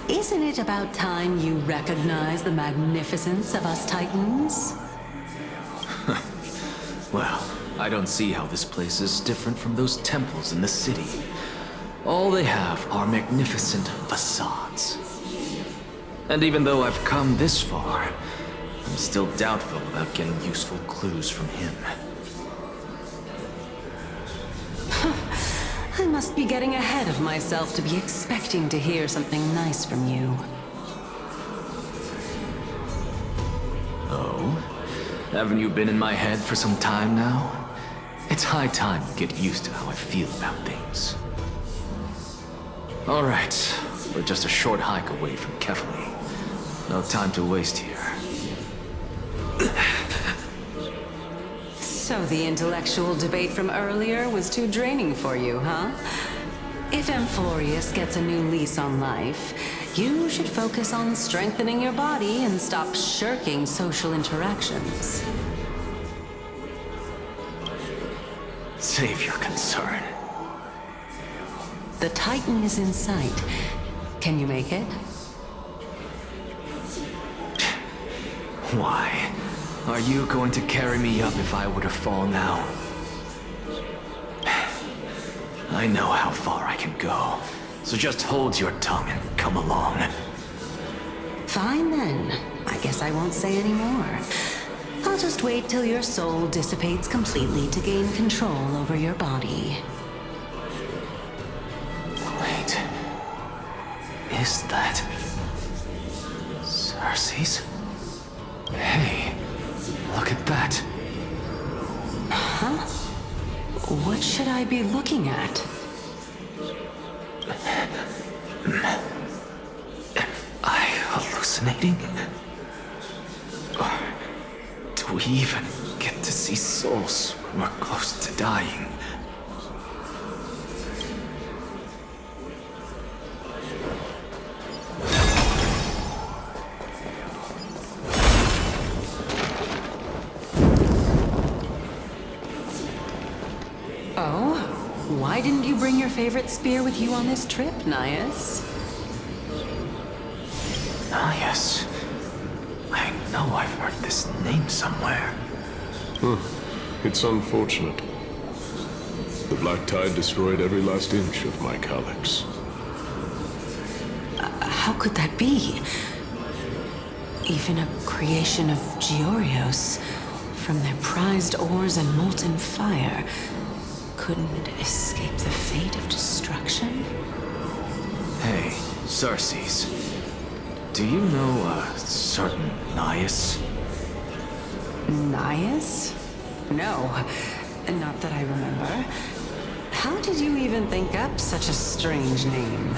Isn't it about time you recognize the magnificence of us Titans? Well, I don't see how this place is different from those temples in the city. All they have are magnificent facades. And even though I've come this far, I'm still doubtful about getting useful clues from him. I must be getting ahead of myself to be expecting to hear something nice from you. Oh? Haven't you been in my head for some time now? It's high time you get used to how I feel about things. Alright, we're just a short hike away from Kefali. No time to waste here. So the intellectual debate from earlier was too draining for you, huh? If Amphoreus gets a new lease on life, you should focus on strengthening your body and stop shirking social interactions. Save your concern. The Titan is in sight. Can you make it? Why? Are you going to carry me up if I were to fall now? I know how far I can go, so just hold your tongue and come along. Fine then. I guess I won't say any more. I'll just wait till your soul dissipates completely to gain control over your body. Wait. Is that... Circe's? Hey, look at that. Huh? What should I be looking at? Am I hallucinating? Or do we even get to see souls when we're close to dying? Oh? Why didn't you bring your favorite spear with you on this trip, Nias? Nias? I know I've heard this name somewhere. It's unfortunate. The Black Tide destroyed every last inch of my calyx. How could that be? Even a creation of Georios, from their prized ores and molten fire, couldn't escape the fate of destruction? Hey, Circe's. Do you know a certain Nias? Nias? No, not that I remember. How did you even think up such a strange name?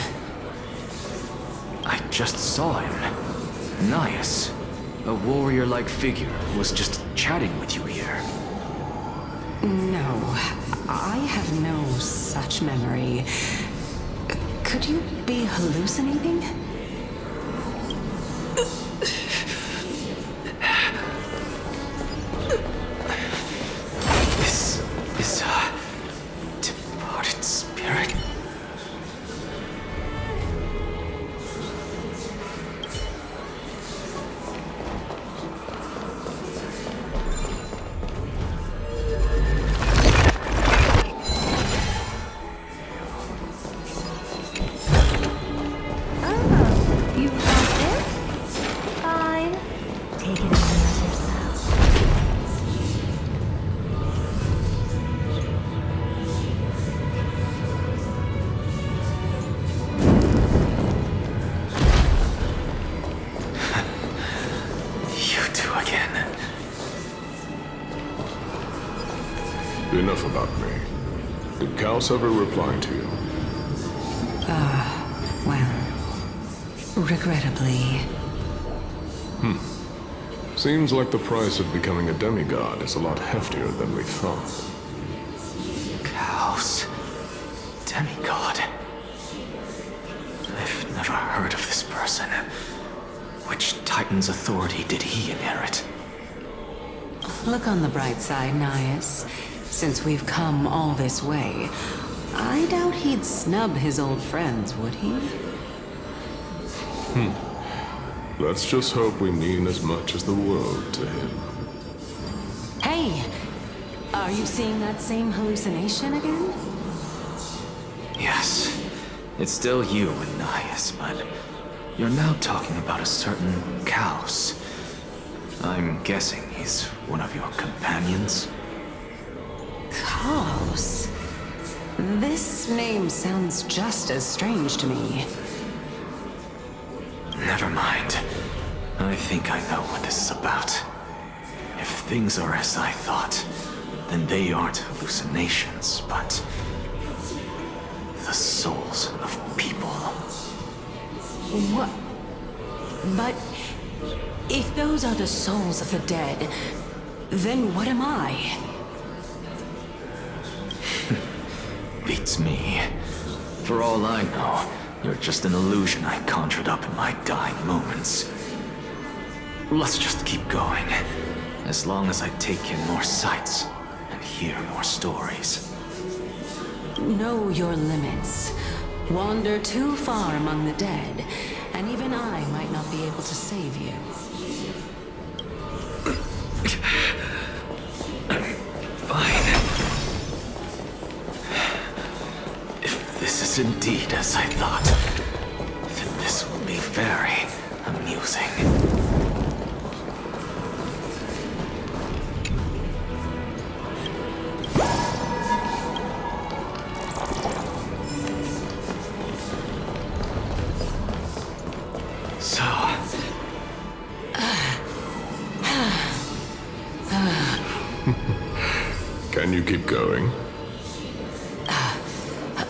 I just saw him. Nias. A warrior-like figure who was just chatting with you here. No, I have no such memory. Could you be hallucinating? Did Kaos ever reply to you? Well, regrettably. Seems like the price of becoming a demigod is a lot heftier than we thought. Kaos. Demigod. I've never heard of this person. Which Titan's authority did he inherit? Look on the bright side, Nias. Since we've come all this way, I doubt he'd snub his old friends, would he? Let's just hope we mean as much as the world to him. Hey! Are you seeing that same hallucination again? Yes. It's still you and Nias, but you're now talking about a certain Kaos. I'm guessing he's one of your companions? Kaos? This name sounds just as strange to me. Never mind. I think I know what this is about. If things are as I thought, then they aren't hallucinations, but the souls of people. What? But if those are the souls of the dead, then what am I? Beats me. For all I know, you're just an illusion I conjured up in my dying moments. Let's just keep going. As long as I take in more sights and hear more stories. Know your limits. Wander too far among the dead, and even I might not be able to save you. Fine. If this is indeed as I thought, then this will be very amusing. Can you keep going?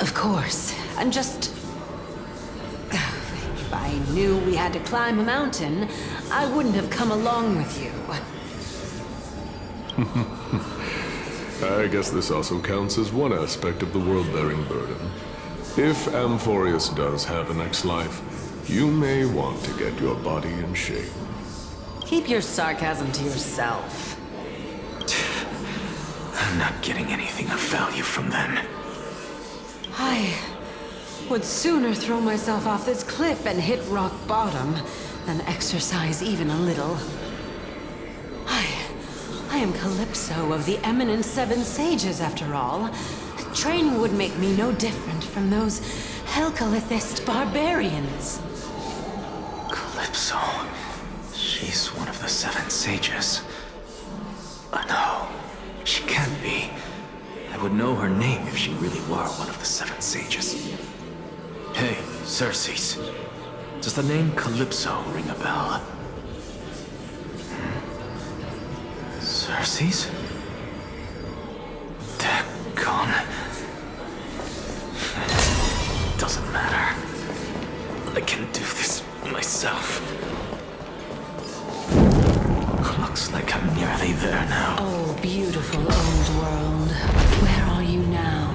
Of course. I'm just... If I knew we had to climb a mountain, I wouldn't have come along with you. I guess this also counts as one aspect of the world-bearing burden. If Amphoreus does have a next life, you may want to get your body in shape. Keep your sarcasm to yourself. I'm not getting anything of value from them. I would sooner throw myself off this cliff and hit rock bottom than exercise even a little. I am Calypso of the eminent Seven Sages, after all. Training would make me no different from those Helcalithist barbarians. Calypso. She's one of the Seven Sages. No, she can't be. I would know her name if she really were one of the Seven Sages. Hey, Circes. Does the name Calypso ring a bell? Circes? Daggone. Doesn't matter. I can do this myself. Looks like I'm nearly there now. Oh, beautiful old world. Where are you now?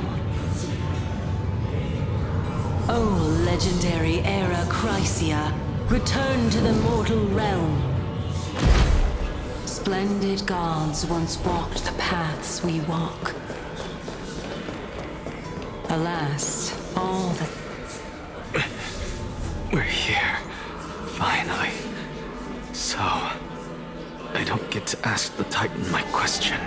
Oh, legendary era Chrysia, return to the mortal realm. Splendid gods once walked the paths we walk. Alas, all that... We're here. Finally. So... I don't get to ask the Titan my question,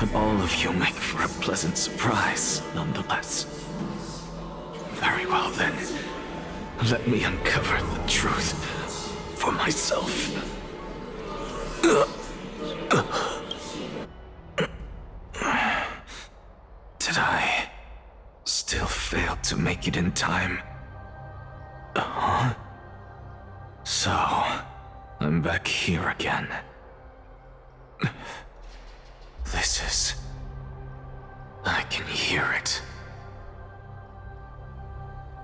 but all of you make for a pleasant surprise, nonetheless. Very well then. Let me uncover the truth for myself. Did I still fail to make it in time? Huh? So... I'm back here again. This is... I can hear hear it.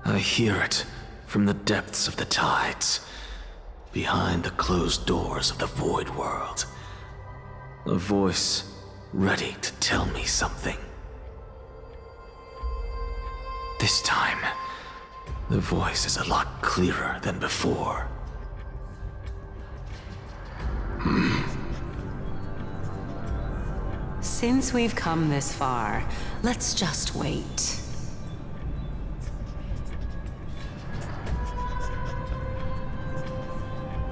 I hear it from the depths of the tides, behind the closed doors of the void world. A voice ready to tell me something. This time, the voice is a lot clearer than before. Since we've come this far, let's just wait.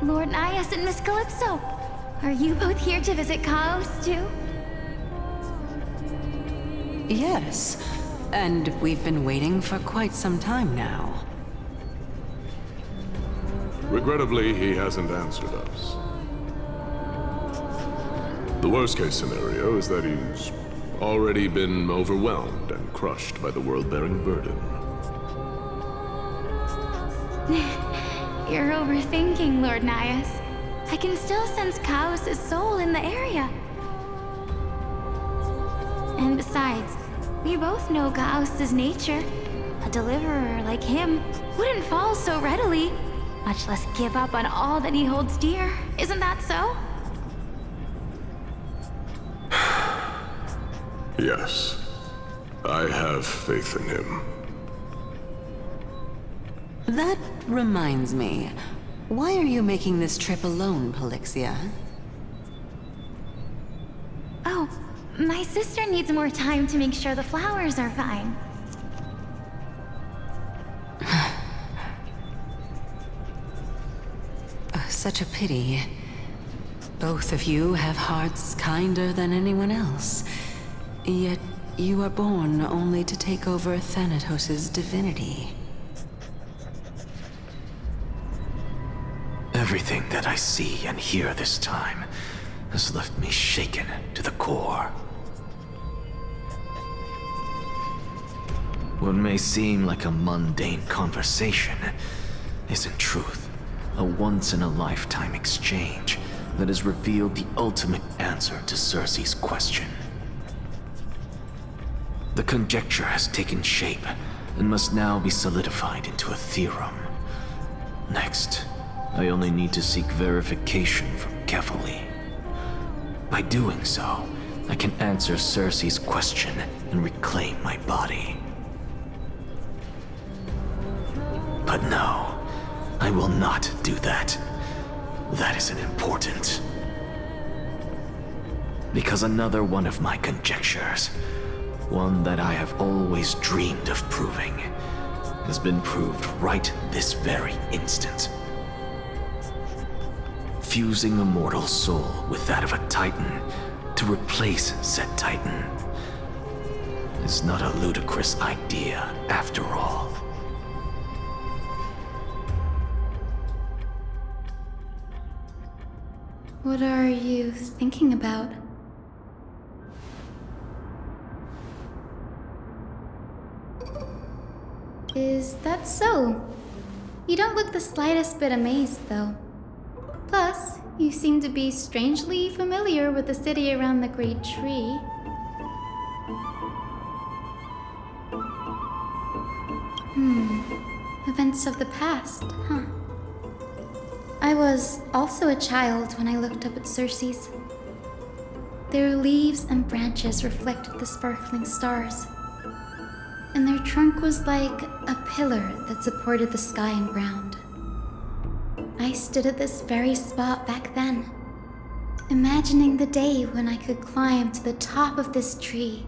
Lord Nias and Miss Calypso, are you both here to visit Chaos too? Yes, and we've been waiting for quite some time now. Regrettably, he hasn't answered us. The worst-case scenario is that he's already been overwhelmed and crushed by the world-bearing burden. You're overthinking, Lord Nias. I can still sense Chaos' soul in the area. And besides, we both know Chaos' nature. A deliverer like him wouldn't fall so readily, much less give up on all that he holds dear. Isn't that so? Yes, I have faith in him. That reminds me. Why are you making this trip alone, Polixia? Oh, my sister needs more time to make sure the flowers are fine. Such a pity. Both of you have hearts kinder than anyone else. Yet you are born only to take over Thanatos' divinity. Everything that I see and hear this time has left me shaken to the core. What may seem like a mundane conversation is in truth a once-in-a-lifetime exchange that has revealed the ultimate answer to Circe's question. The conjecture has taken shape and must now be solidified into a theorem. Next, I only need to seek verification from Kefali. By doing so, I can answer Circe's question and reclaim my body. But no, I will not do that. That isn't important. Because another one of my conjectures, one that I have always dreamed of proving, has been proved right this very instant. Fusing a mortal soul with that of a Titan to replace said Titan is not a ludicrous idea after all. What are you thinking about? Is that so? You don't look the slightest bit amazed, though. Plus, you seem to be strangely familiar with the city around the Great Tree. Events of the past, huh? I was also a child when I looked up at Circe's. Their leaves and branches reflected the sparkling stars, and their trunk was like a pillar that supported the sky and ground. I stood at this very spot back then, imagining the day when I could climb to the top of this tree,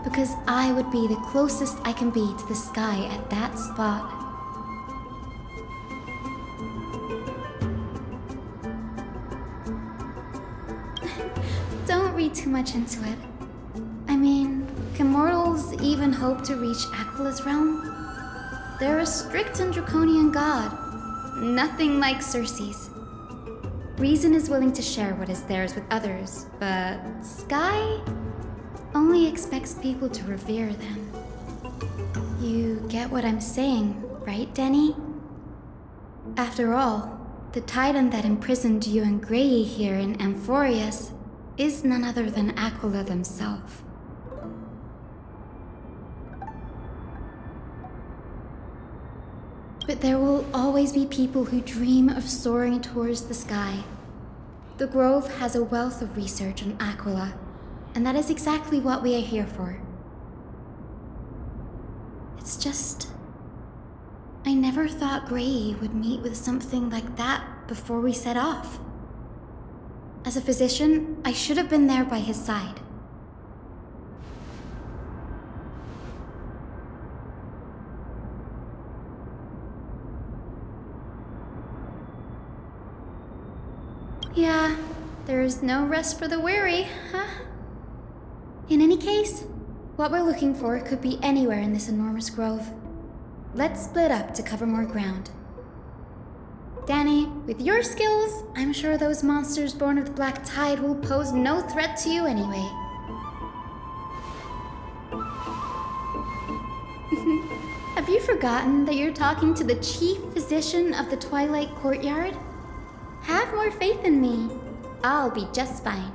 because I would be the closest I can be to the sky at that spot. Don't read too much into it. I mean, can mortals even hope to reach Aquila's realm? They're a strict and draconian god. Nothing like Circe's. Reason is willing to share what is theirs with others, but Sky only expects people to revere them. You get what I'm saying, right, Denny? After all, the Titan that imprisoned you and Grey here in Amphoreus is none other than Aquila themselves. But there will always be people who dream of soaring towards the sky. The Grove has a wealth of research on Aquila, and that is exactly what we are here for. It's just... I never thought Gray would meet with something like that before we set off. As a physician, I should have been there by his side. Yeah, there is no rest for the weary, huh? In any case, what we're looking for could be anywhere in this enormous grove. Let's split up to cover more ground. Danny, with your skills, I'm sure those monsters born of the Black Tide will pose no threat to you anyway. Have you forgotten that you're talking to the chief physician of the Twilight Courtyard? Have more faith in me. I'll be just fine.